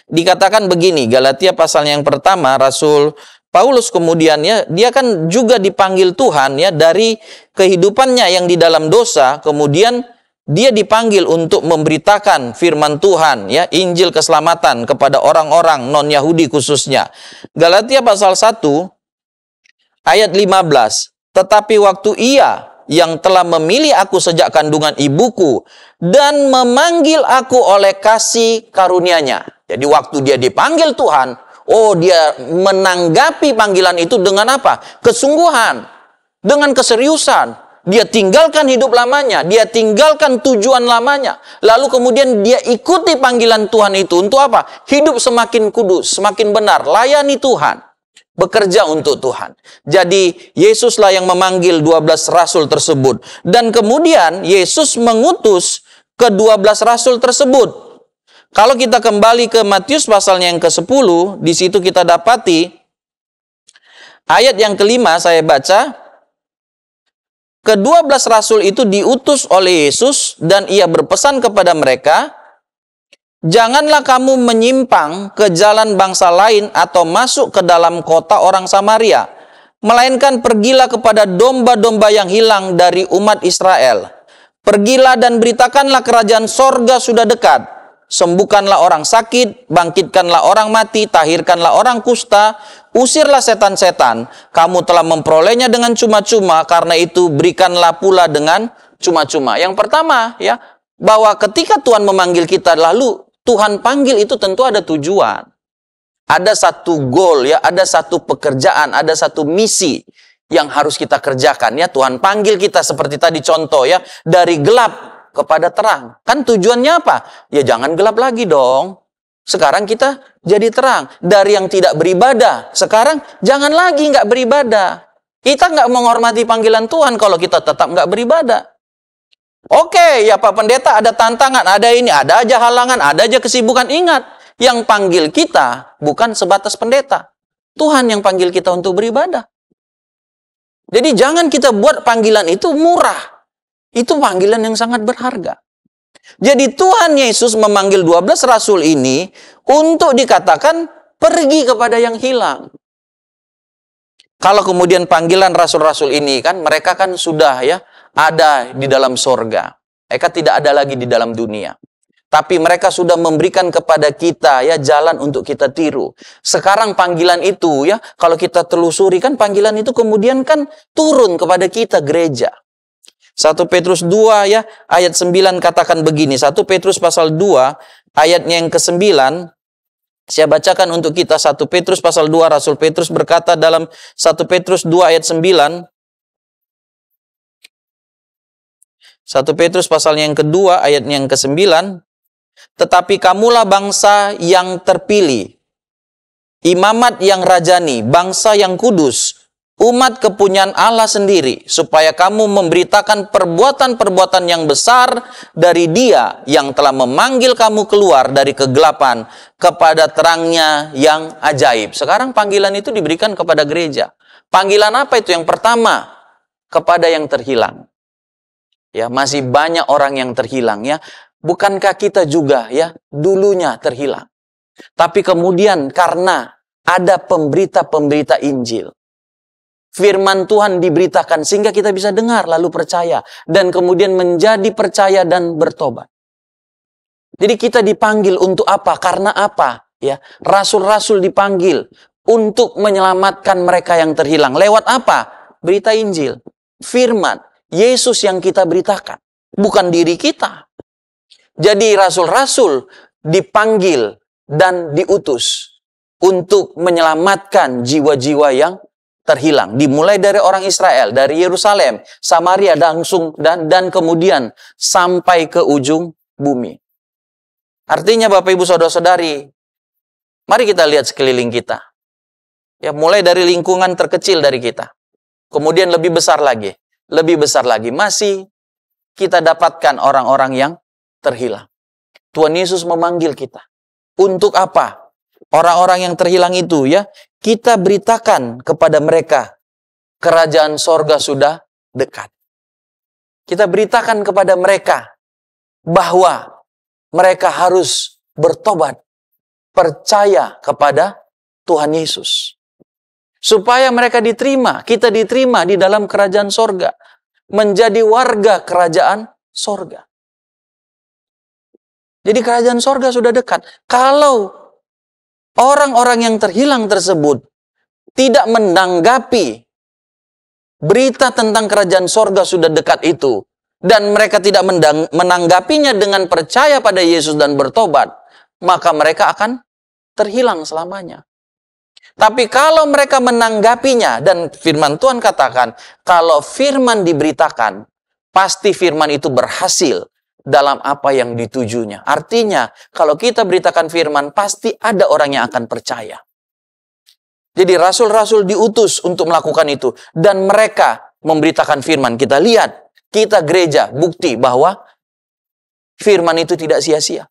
Speaker 5: Dikatakan begini, Galatia pasalnya yang pertama, Rasul Paulus kemudian ya, dia kan juga dipanggil Tuhan ya dari kehidupannya yang di dalam dosa, kemudian dia dipanggil untuk memberitakan firman Tuhan, ya, Injil keselamatan kepada orang-orang non-Yahudi khususnya. Galatia pasal 1 ayat 15. Tetapi waktu Ia yang telah memilih aku sejak kandungan ibuku dan memanggil aku oleh kasih karunia-Nya. Jadi waktu dia dipanggil Tuhan, oh dia menanggapi panggilan itu dengan apa? Kesungguhan, dengan keseriusan. Dia tinggalkan hidup lamanya, dia tinggalkan tujuan lamanya. Lalu kemudian dia ikuti panggilan Tuhan itu untuk apa? Hidup semakin kudus, semakin benar, layani Tuhan, bekerja untuk Tuhan. Jadi Yesuslah yang memanggil 12 rasul tersebut. Dan kemudian Yesus mengutus ke-12 rasul tersebut. Kalau kita kembali ke Matius pasalnya yang ke-10, di situ kita dapati ayat yang kelima saya baca. Ke-12 rasul itu diutus oleh Yesus dan Ia berpesan kepada mereka, janganlah kamu menyimpang ke jalan bangsa lain atau masuk ke dalam kota orang Samaria, melainkan pergilah kepada domba-domba yang hilang dari umat Israel. Pergilah dan beritakanlah kerajaan sorga sudah dekat. Sembuhkanlah orang sakit, bangkitkanlah orang mati, tahirkanlah orang kusta, usirlah setan-setan. Kamu telah memperolehnya dengan cuma-cuma, karena itu berikanlah pula dengan cuma-cuma. Yang pertama ya, bahwa ketika Tuhan memanggil kita, lalu Tuhan panggil itu tentu ada tujuan. Ada satu goal ya, ada satu pekerjaan, ada satu misi yang harus kita kerjakan ya. Tuhan panggil kita seperti tadi contoh ya, dari gelap kepada terang. Kan tujuannya apa? Ya jangan gelap lagi dong. Sekarang kita jadi terang. Dari yang tidak beribadah, sekarang jangan lagi nggak beribadah. Kita nggak menghormati panggilan Tuhan kalau kita tetap nggak beribadah. Oke, ya Pak Pendeta, ada tantangan, ada ini, ada aja halangan, ada aja kesibukan. Ingat, yang panggil kita bukan sebatas pendeta. Tuhan yang panggil kita untuk beribadah. Jadi jangan kita buat panggilan itu murah. Itu panggilan yang sangat berharga. Jadi Tuhan Yesus memanggil 12 rasul ini untuk dikatakan pergi kepada yang hilang. Kalau kemudian panggilan rasul-rasul ini kan, mereka kan sudah ya ada di dalam sorga. Mereka tidak ada lagi di dalam dunia. Tapi mereka sudah memberikan kepada kita ya jalan untuk kita tiru. Sekarang panggilan itu ya, kalau kita telusuri kan panggilan itu kemudian kan turun kepada kita gereja. 1 Petrus 2 ya, ayat 9 katakan begini. 1 Petrus pasal 2, ayatnya yang ke-9. Saya bacakan untuk kita 1 Petrus pasal 2, Rasul Petrus berkata dalam 1 Petrus 2 ayat 9. 1 Petrus pasal yang kedua, ayatnya yang ke-9. Tetapi kamulah bangsa yang terpilih, imamat yang rajani, bangsa yang kudus, umat kepunyaan Allah sendiri, supaya kamu memberitakan perbuatan-perbuatan yang besar dari Dia yang telah memanggil kamu keluar dari kegelapan kepada terangnya yang ajaib. Sekarang panggilan itu diberikan kepada gereja. Panggilan apa itu? Yang pertama, kepada yang terhilang. Ya, masih banyak orang yang terhilang ya. Bukankah kita juga ya dulunya terhilang? Tapi kemudian karena ada pemberita-pemberita Injil, firman Tuhan diberitakan sehingga kita bisa dengar lalu percaya dan kemudian menjadi percaya dan bertobat. Jadi kita dipanggil untuk apa? Karena apa? Ya, rasul-rasul dipanggil untuk menyelamatkan mereka yang terhilang. Lewat apa? Berita Injil, firman Yesus yang kita beritakan, bukan diri kita. Jadi rasul-rasul dipanggil dan diutus untuk menyelamatkan jiwa-jiwa yang terhilang. Dimulai dari orang Israel, dari Yerusalem, Samaria langsung dan kemudian sampai ke ujung bumi. Artinya Bapak Ibu Saudara-saudari, mari kita lihat sekeliling kita. Ya, mulai dari lingkungan terkecil dari kita. Kemudian lebih besar lagi. Masih kita dapatkan orang-orang yang terhilang. Tuhan Yesus memanggil kita. Untuk apa? Orang-orang yang terhilang itu ya, kita beritakan kepada mereka, kerajaan sorga sudah dekat. Kita beritakan kepada mereka bahwa mereka harus bertobat, percaya kepada Tuhan Yesus. Supaya mereka diterima, kita diterima di dalam kerajaan sorga. Menjadi warga kerajaan sorga. Jadi kerajaan sorga sudah dekat. Kalau orang-orang yang terhilang tersebut tidak menanggapi berita tentang kerajaan sorga sudah dekat itu, dan mereka tidak menanggapinya dengan percaya pada Yesus dan bertobat, maka mereka akan terhilang selamanya. Tapi kalau mereka menanggapinya, dan firman Tuhan katakan, kalau firman diberitakan, pasti firman itu berhasil dalam apa yang ditujunya. Artinya, kalau kita beritakan firman, pasti ada orang yang akan percaya. Jadi rasul-rasul diutus untuk melakukan itu. Dan mereka memberitakan firman. Kita lihat, kita gereja, bukti bahwa firman itu tidak sia-sia.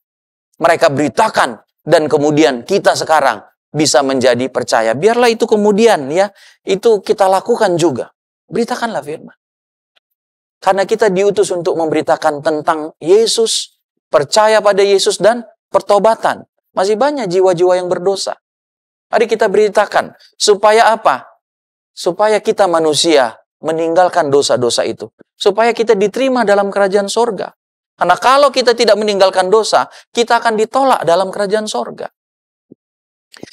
Speaker 5: Mereka beritakan, dan kemudian kita sekarang bisa menjadi percaya. Biarlah itu kemudian ya, itu kita lakukan juga. Beritakanlah firman. Karena kita diutus untuk memberitakan tentang Yesus, percaya pada Yesus dan pertobatan. Masih banyak jiwa-jiwa yang berdosa. Mari kita beritakan. Supaya apa? Supaya kita manusia meninggalkan dosa-dosa itu. Supaya kita diterima dalam kerajaan sorga. Karena kalau kita tidak meninggalkan dosa, kita akan ditolak dalam kerajaan sorga.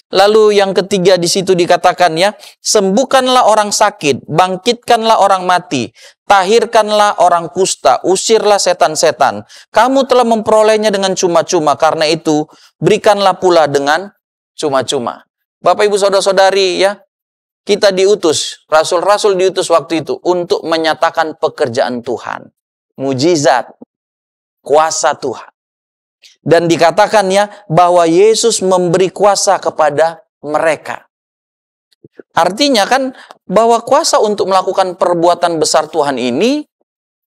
Speaker 5: Lalu yang ketiga di situ dikatakan ya, sembuhkanlah orang sakit, bangkitkanlah orang mati, tahirkanlah orang kusta, usirlah setan-setan. Kamu telah memperolehnya dengan cuma-cuma, karena itu berikanlah pula dengan cuma-cuma. Bapak Ibu Saudara-saudari ya, kita diutus, rasul-rasul diutus waktu itu untuk menyatakan pekerjaan Tuhan, mujizat, kuasa Tuhan. Dan dikatakan ya, bahwa Yesus memberi kuasa kepada mereka. Artinya kan, bahwa kuasa untuk melakukan perbuatan besar Tuhan ini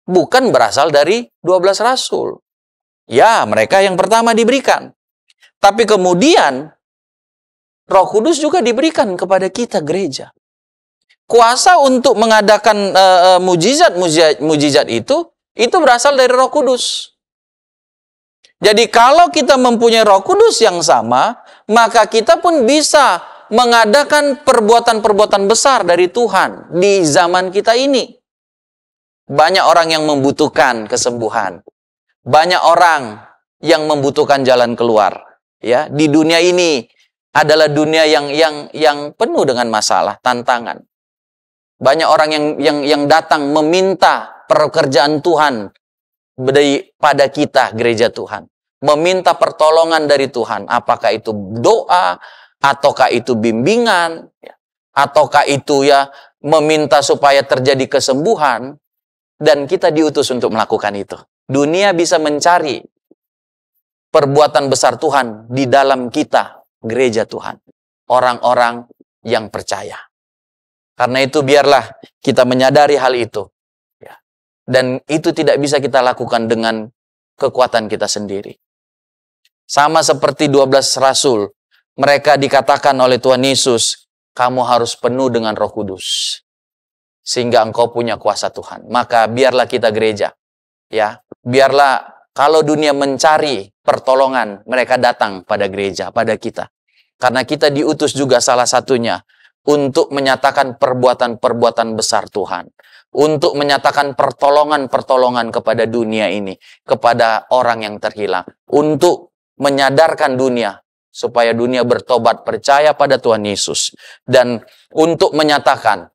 Speaker 5: bukan berasal dari 12 rasul. Ya, mereka yang pertama diberikan. Tapi kemudian, Roh Kudus juga diberikan kepada kita gereja. Kuasa untuk mengadakan mujizat itu berasal dari Roh Kudus. Jadi kalau kita mempunyai Roh Kudus yang sama, maka kita pun bisa mengadakan perbuatan-perbuatan besar dari Tuhan di zaman kita ini. Banyak orang yang membutuhkan kesembuhan. Banyak orang yang membutuhkan jalan keluar. Ya, di dunia ini adalah dunia yang penuh dengan masalah, tantangan. Banyak orang yang datang meminta pekerjaan Tuhan pada kita, gereja Tuhan. Meminta pertolongan dari Tuhan. Apakah itu doa, ataukah itu bimbingan, ataukah itu ya meminta supaya terjadi kesembuhan. Dan kita diutus untuk melakukan itu. Dunia bisa mencari perbuatan besar Tuhan di dalam kita, gereja Tuhan. Orang-orang yang percaya. Karena itu biarlah kita menyadari hal itu. Dan itu tidak bisa kita lakukan dengan kekuatan kita sendiri. Sama seperti 12 rasul. Mereka dikatakan oleh Tuhan Yesus, kamu harus penuh dengan Roh Kudus. Sehingga engkau punya kuasa Tuhan. Maka biarlah kita gereja. Ya, biarlah kalau dunia mencari pertolongan, mereka datang pada gereja, pada kita. Karena kita diutus juga salah satunya untuk menyatakan perbuatan-perbuatan besar Tuhan. Untuk menyatakan pertolongan-pertolongan kepada dunia ini. Kepada orang yang terhilang. Untuk menyadarkan dunia. Supaya dunia bertobat percaya pada Tuhan Yesus. Dan untuk menyatakan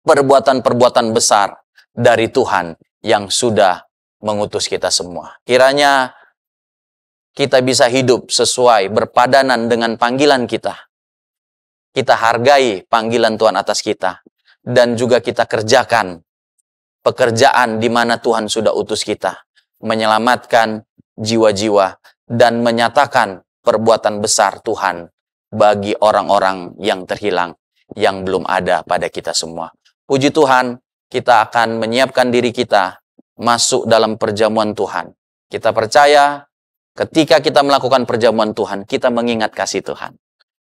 Speaker 5: perbuatan-perbuatan besar dari Tuhan yang sudah mengutus kita semua. Kiranya kita bisa hidup sesuai berpadanan dengan panggilan kita. Kita hargai panggilan Tuhan atas kita. Dan juga kita kerjakan pekerjaan di mana Tuhan sudah utus kita. Menyelamatkan jiwa-jiwa dan menyatakan perbuatan besar Tuhan bagi orang-orang yang terhilang, yang belum ada pada kita semua. Puji Tuhan, kita akan menyiapkan diri kita masuk dalam perjamuan Tuhan. Kita percaya ketika kita melakukan perjamuan Tuhan, kita mengingat kasih Tuhan.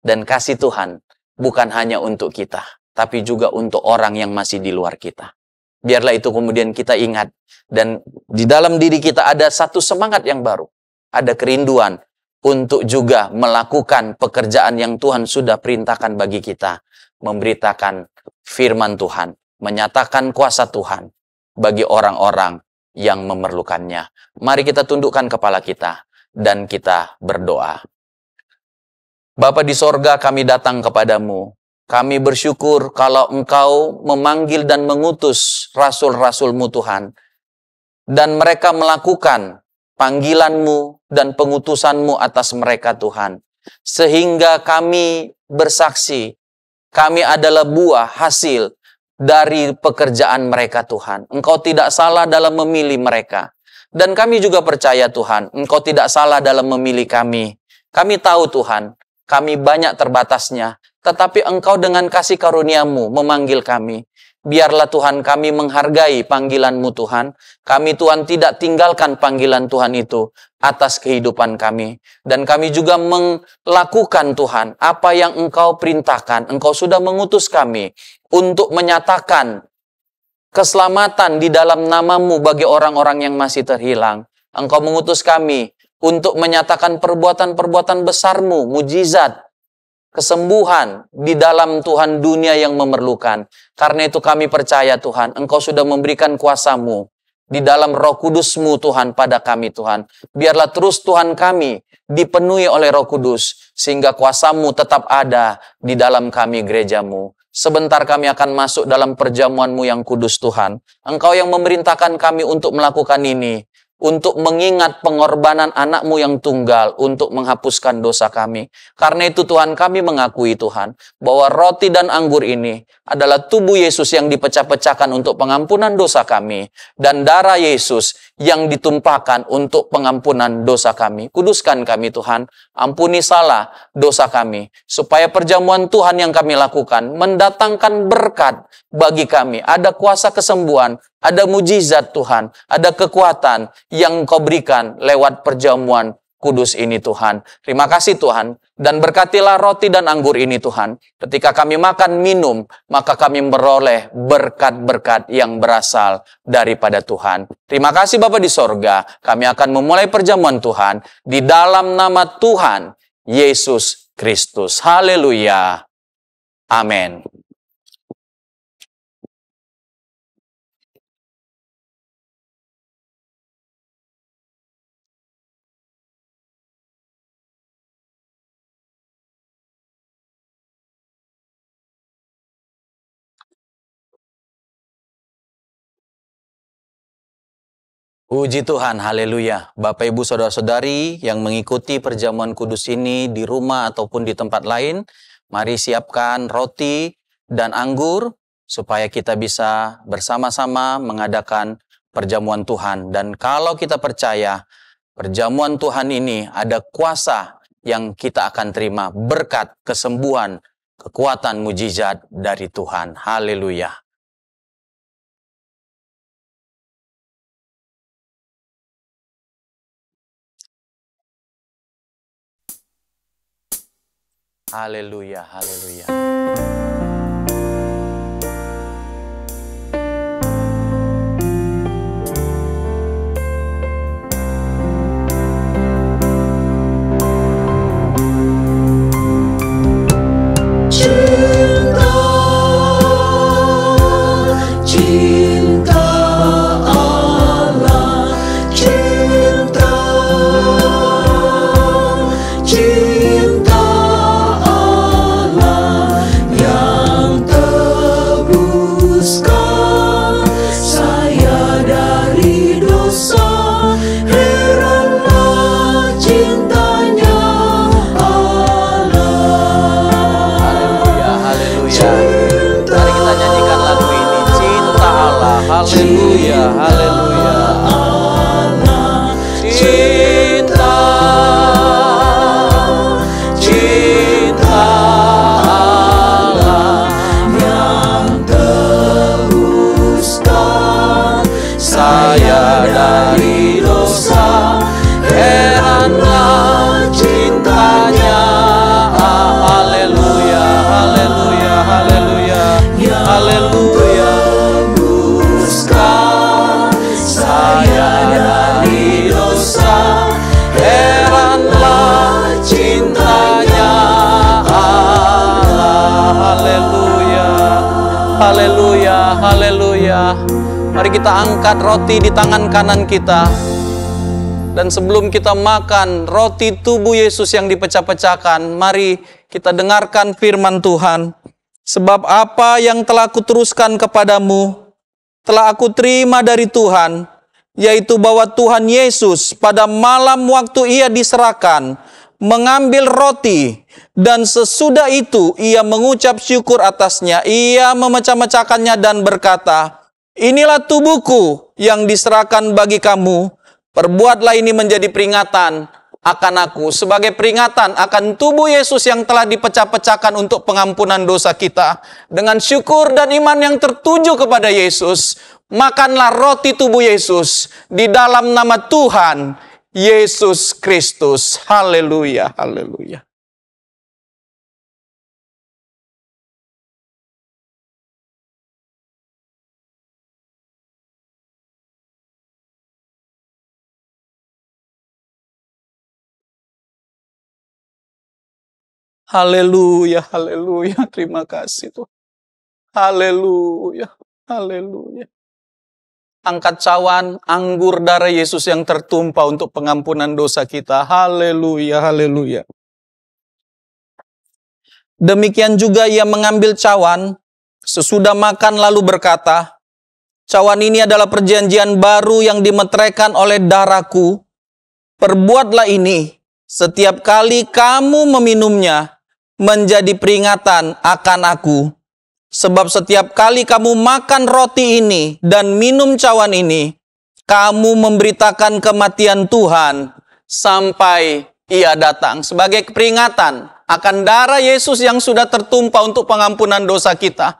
Speaker 5: Dan kasih Tuhan bukan hanya untuk kita, tapi juga untuk orang yang masih di luar kita. Biarlah itu kemudian kita ingat. Dan di dalam diri kita ada satu semangat yang baru. Ada kerinduan untuk juga melakukan pekerjaan yang Tuhan sudah perintahkan bagi kita. Memberitakan firman Tuhan. Menyatakan kuasa Tuhan bagi orang-orang yang memerlukannya. Mari kita tundukkan kepala kita dan kita berdoa. Bapa di sorga, kami datang kepadamu. Kami bersyukur kalau Engkau memanggil dan mengutus rasul-rasul-Mu Tuhan. Dan mereka melakukan panggilan-Mu dan pengutusan-Mu atas mereka Tuhan. Sehingga kami bersaksi, kami adalah buah hasil dari pekerjaan mereka Tuhan. Engkau tidak salah dalam memilih mereka. Dan kami juga percaya Tuhan, Engkau tidak salah dalam memilih kami. Kami tahu Tuhan, kami banyak terbatasnya. Tetapi Engkau dengan kasih karunia-Mu memanggil kami. Biarlah Tuhan kami menghargai panggilan-Mu Tuhan. Kami Tuhan tidak tinggalkan panggilan Tuhan itu atas kehidupan kami. Dan kami juga melakukan Tuhan apa yang Engkau perintahkan. Engkau sudah mengutus kami untuk menyatakan keselamatan di dalam nama-Mu bagi orang-orang yang masih terhilang. Engkau mengutus kami untuk menyatakan perbuatan-perbuatan besar-Mu, mujizat, kesembuhan di dalam Tuhan dunia yang memerlukan. Karena itu kami percaya Tuhan, Engkau sudah memberikan kuasa-Mu di dalam Roh Kudus-Mu Tuhan pada kami Tuhan. Biarlah terus Tuhan kami dipenuhi oleh Roh Kudus, sehingga kuasa-Mu tetap ada di dalam kami gereja-Mu. Sebentar kami akan masuk dalam perjamuan-Mu yang kudus Tuhan. Engkau yang memerintahkan kami untuk melakukan ini. Untuk mengingat pengorbanan anak-Mu yang tunggal untuk menghapuskan dosa kami. Karena itu Tuhan kami mengakui Tuhan bahwa roti dan anggur ini adalah tubuh Yesus yang dipecah-pecahkan untuk pengampunan dosa kami. Dan darah Yesus yang ditumpahkan untuk pengampunan dosa kami. Kuduskan kami Tuhan, ampuni salah dosa kami. Supaya perjamuan Tuhan yang kami lakukan mendatangkan berkat bagi kami. Ada kuasa kesembuhan, ada mujizat Tuhan, ada kekuatan yang Engkau berikan lewat perjamuan kudus ini Tuhan. Terima kasih Tuhan. Dan berkatilah roti dan anggur ini Tuhan. Ketika kami makan minum, maka kami meroleh berkat-berkat yang berasal daripada Tuhan. Terima kasih Bapa di sorga. Kami akan memulai perjamuan Tuhan di dalam nama Tuhan Yesus Kristus. Haleluya. Amin. Puji Tuhan, haleluya. Bapak, Ibu, Saudara-saudari yang mengikuti perjamuan kudus ini di rumah ataupun di tempat lain, mari siapkan roti dan anggur supaya kita bisa bersama-sama mengadakan perjamuan Tuhan. Dan kalau kita percaya, perjamuan Tuhan ini ada kuasa yang kita akan terima, berkat, kesembuhan, kekuatan, mujizat dari Tuhan. Haleluya. Haleluya, haleluya.
Speaker 2: Cinta, cinta Allah, cinta, cinta Allah yang tebuskan saya dari dosa. Heranlah cintanya Allah.
Speaker 5: Haleluya, haleluya. Mari kita nyanyikan lagu ini. Cinta Allah, haleluya, haleluya. Cinta, cinta Allah
Speaker 2: Yang tebuskan
Speaker 5: saya dari dosa. Heranlah cintanya. Haleluya, haleluya, haleluya, haleluya.
Speaker 2: tebuskan
Speaker 5: Saya dari dosa. Heranlah cintanya Allah. Haleluya, haleluya, haleluya. Mari kita angkat roti di tangan kanan kita. Dan sebelum kita makan roti tubuh Yesus yang dipecah-pecahkan, mari kita dengarkan firman Tuhan. Sebab apa yang telah kuteruskan kepadamu, telah aku terima dari Tuhan, yaitu bahwa Tuhan Yesus pada malam waktu ia diserahkan, mengambil roti, dan sesudah itu ia mengucap syukur atasnya, ia memecah-mecahkannya dan berkata, inilah tubuhku yang diserahkan bagi kamu. Perbuatlah ini menjadi peringatan akan aku, sebagai peringatan akan tubuh Yesus yang telah dipecah-pecahkan untuk pengampunan dosa kita. Dengan syukur dan iman yang tertuju kepada Yesus, makanlah roti tubuh Yesus di dalam nama Tuhan Yesus Kristus. Haleluya, haleluya. Haleluya, haleluya. Terima kasih Tuhan. Haleluya, haleluya. Angkat cawan anggur darah Yesus yang tertumpah untuk pengampunan dosa kita. Haleluya, haleluya. Demikian juga ia mengambil cawan, sesudah makan lalu berkata, cawan ini adalah perjanjian baru yang dimeteraikan oleh darahku. Perbuatlah ini setiap kali kamu meminumnya menjadi peringatan akan aku. Sebab setiap kali kamu makan roti ini dan minum cawan ini, kamu memberitakan kematian Tuhan sampai ia datang. Sebagai peringatan akan darah Yesus yang sudah tertumpah untuk pengampunan dosa kita.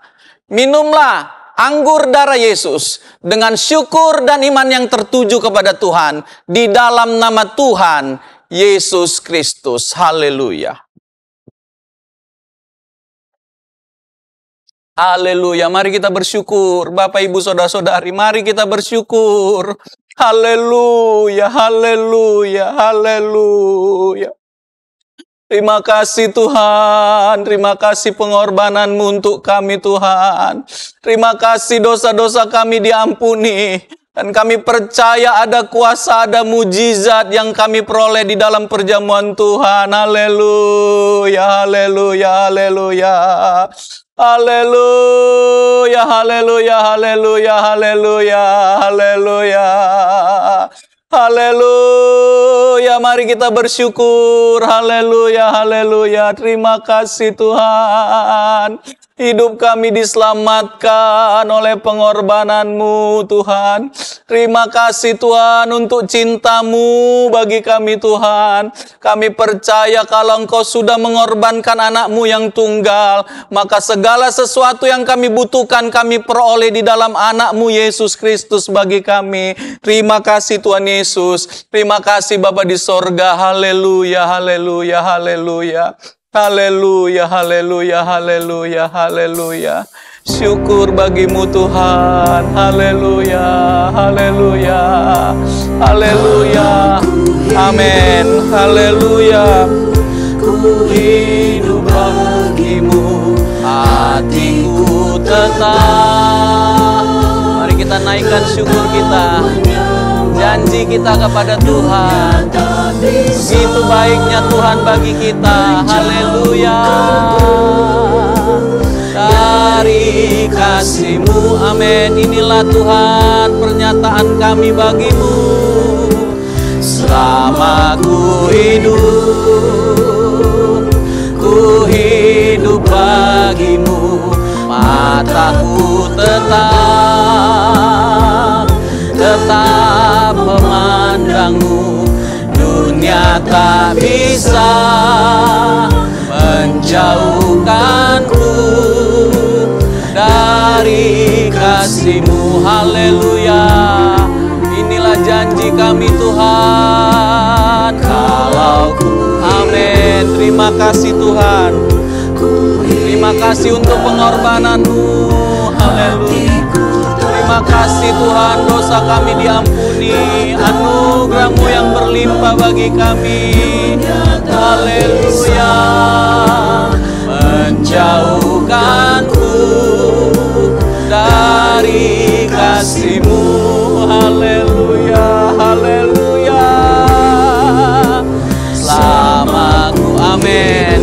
Speaker 5: Minumlah anggur darah Yesus dengan syukur dan iman yang tertuju kepada Tuhan di dalam nama Tuhan Yesus Kristus. Haleluya. Haleluya. Mari kita bersyukur. Bapak, Ibu, Saudara-saudari, mari kita bersyukur. Haleluya, haleluya, haleluya. Terima kasih Tuhan, terima kasih pengorbanan-Mu untuk kami Tuhan. Terima kasih dosa-dosa kami diampuni. Dan kami percaya ada kuasa, ada mujizat yang kami peroleh di dalam perjamuan Tuhan. Haleluya, haleluya, haleluya. Haleluya, haleluya, haleluya, haleluya, haleluya. Haleluya, mari kita bersyukur. Haleluya, haleluya. Terima kasih Tuhan. Hidup kami diselamatkan oleh pengorbanan-Mu Tuhan. Terima kasih Tuhan untuk cinta-Mu bagi kami Tuhan. Kami percaya kalau Engkau sudah mengorbankan anak-Mu yang tunggal, maka segala sesuatu yang kami butuhkan kami peroleh di dalam anak-Mu Yesus Kristus bagi kami. Terima kasih Tuhan Yesus. Terima kasih Bapa di sorga. Haleluya, haleluya, haleluya. Haleluya, haleluya, haleluya, haleluya. Syukur bagimu Tuhan. Haleluya, haleluya, haleluya. Amin. Haleluya. Ku hidup bagimu, hatiku tetap. Mari kita naikkan syukur kita. Janji kita kepada Tuhan. Begitu baiknya Tuhan bagi kita. Haleluya. Dari kasih-Mu, amin. Inilah Tuhan pernyataan kami bagi-Mu. Selama ku hidup bagi-Mu. Mataku tetap memandang-Mu. Dunia tak bisa menjauhkanku dari kasih-Mu. Haleluya. Inilah janji kami Tuhan. Amin. Terima kasih Tuhan. Terima kasih untuk pengorbanan-Mu. Haleluya. Terima kasih Tuhan, dosa kami diampuni, anugerah-Mu yang berlimpah bagi kami. Haleluya. Menjauhkanku dari kasih-Mu. Haleluya, haleluya. Selamaku, amin.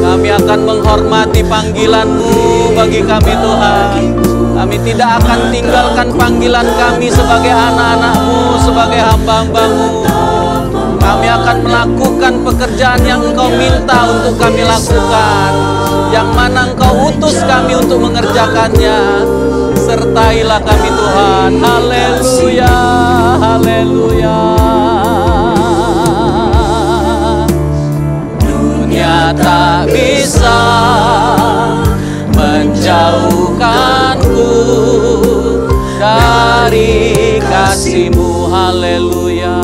Speaker 5: Kami akan menghormati panggilan-Mu bagi kami Tuhan. Kami tidak akan tinggalkan panggilan kami sebagai anak-anak-Mu, sebagai hamba-hamba-Mu. Kami akan melakukan pekerjaan yang Engkau minta untuk kami lakukan, yang mana Engkau utus kami untuk mengerjakannya. Sertailah kami Tuhan. Haleluya, haleluya. Dunia tak bisa menjauhkanku dari kasih-Mu. Haleluya.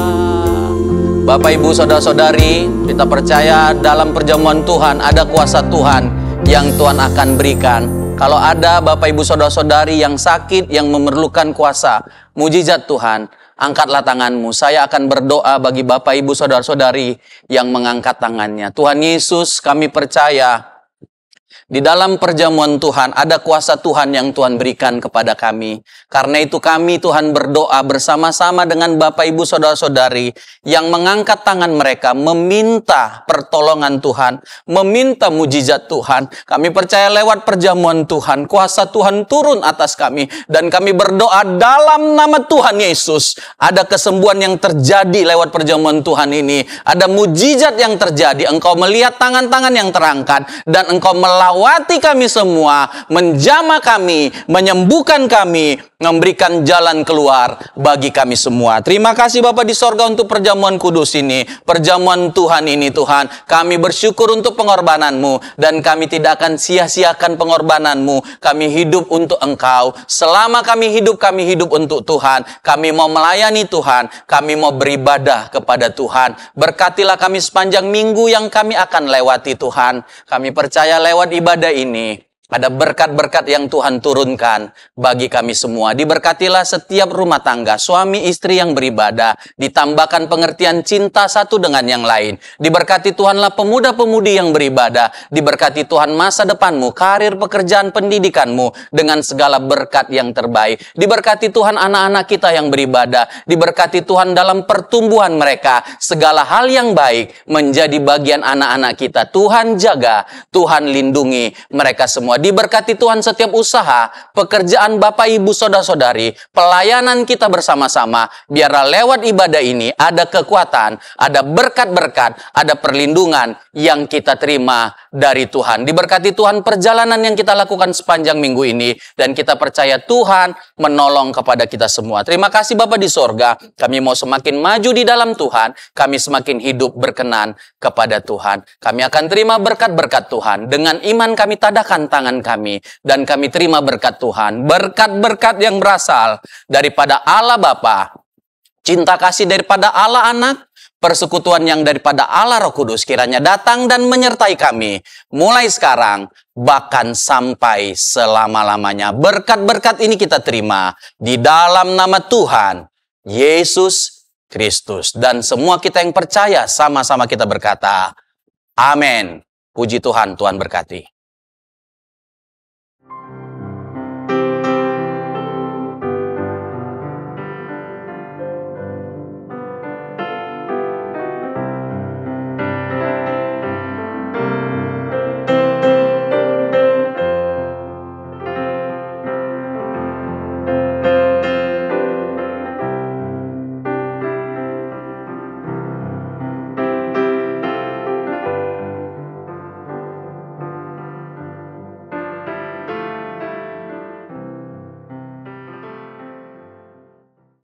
Speaker 5: Bapak Ibu saudara-saudari, kita percaya dalam perjamuan Tuhan ada kuasa Tuhan yang Tuhan akan berikan. Kalau ada Bapak Ibu saudara-saudari yang sakit, yang memerlukan kuasa mujizat Tuhan, angkatlah tanganmu. Saya akan berdoa bagi Bapak Ibu saudara-saudari yang mengangkat tangannya. Tuhan Yesus, kami percaya di dalam perjamuan Tuhan ada kuasa Tuhan yang Tuhan berikan kepada kami. Karena itu kami Tuhan berdoa bersama-sama dengan Bapak Ibu saudara-saudari yang mengangkat tangan mereka meminta pertolongan Tuhan, meminta mujizat Tuhan. Kami percaya lewat perjamuan Tuhan, kuasa Tuhan turun atas kami. Dan kami berdoa dalam nama Tuhan Yesus, ada kesembuhan yang terjadi lewat perjamuan Tuhan ini. Ada mujizat yang terjadi. Engkau melihat tangan-tangan yang terangkat dan Engkau melawati kami semua, menjamah kami, menyembuhkan kami, memberikan jalan keluar bagi kami semua. Terima kasih Bapa di sorga untuk perjamuan kudus ini, perjamuan Tuhan ini Tuhan. Kami bersyukur untuk pengorbanan-Mu dan kami tidak akan sia-siakan pengorbanan-Mu. Kami hidup untuk Engkau. Selama kami hidup untuk Tuhan. Kami mau melayani Tuhan. Kami mau beribadah kepada Tuhan. Berkatilah kami sepanjang minggu yang kami akan lewati Tuhan. Kami percaya lewat ibadah ini Ada berkat-berkat yang Tuhan turunkan bagi kami semua. Diberkatilah setiap rumah tangga, suami istri yang beribadah. Ditambahkan pengertian cinta satu dengan yang lain. Diberkati Tuhanlah pemuda-pemudi yang beribadah. Diberkati Tuhan masa depanmu, karir, pekerjaan, pendidikanmu. Dengan segala berkat yang terbaik. Diberkati Tuhan anak-anak kita yang beribadah. Diberkati Tuhan dalam pertumbuhan mereka. Segala hal yang baik menjadi bagian anak-anak kita. Tuhan jaga, Tuhan lindungi mereka semua. Diberkati Tuhan setiap usaha, pekerjaan Bapak Ibu Saudara-saudari, pelayanan kita bersama-sama. Biarlah lewat ibadah ini ada kekuatan, ada berkat-berkat, ada perlindungan yang kita terima dari Tuhan. Diberkati Tuhan perjalanan yang kita lakukan sepanjang minggu ini. Dan kita percaya Tuhan menolong kepada kita semua. Terima kasih Bapa di sorga. Kami mau semakin maju di dalam Tuhan. Kami semakin hidup berkenan kepada Tuhan. Kami akan terima berkat-berkat Tuhan. Dengan iman kami tadahkan tangan kami. Dan kami terima berkat Tuhan. Berkat-berkat yang berasal daripada Allah Bapa. Cinta kasih daripada Allah Anak. Persekutuan yang daripada Allah Roh Kudus kiranya datang dan menyertai kami. Mulai sekarang bahkan sampai selama-lamanya. Berkat-berkat ini kita terima di dalam nama Tuhan Yesus Kristus. Dan semua kita yang percaya sama-sama kita berkata, amin. Puji Tuhan, Tuhan berkati.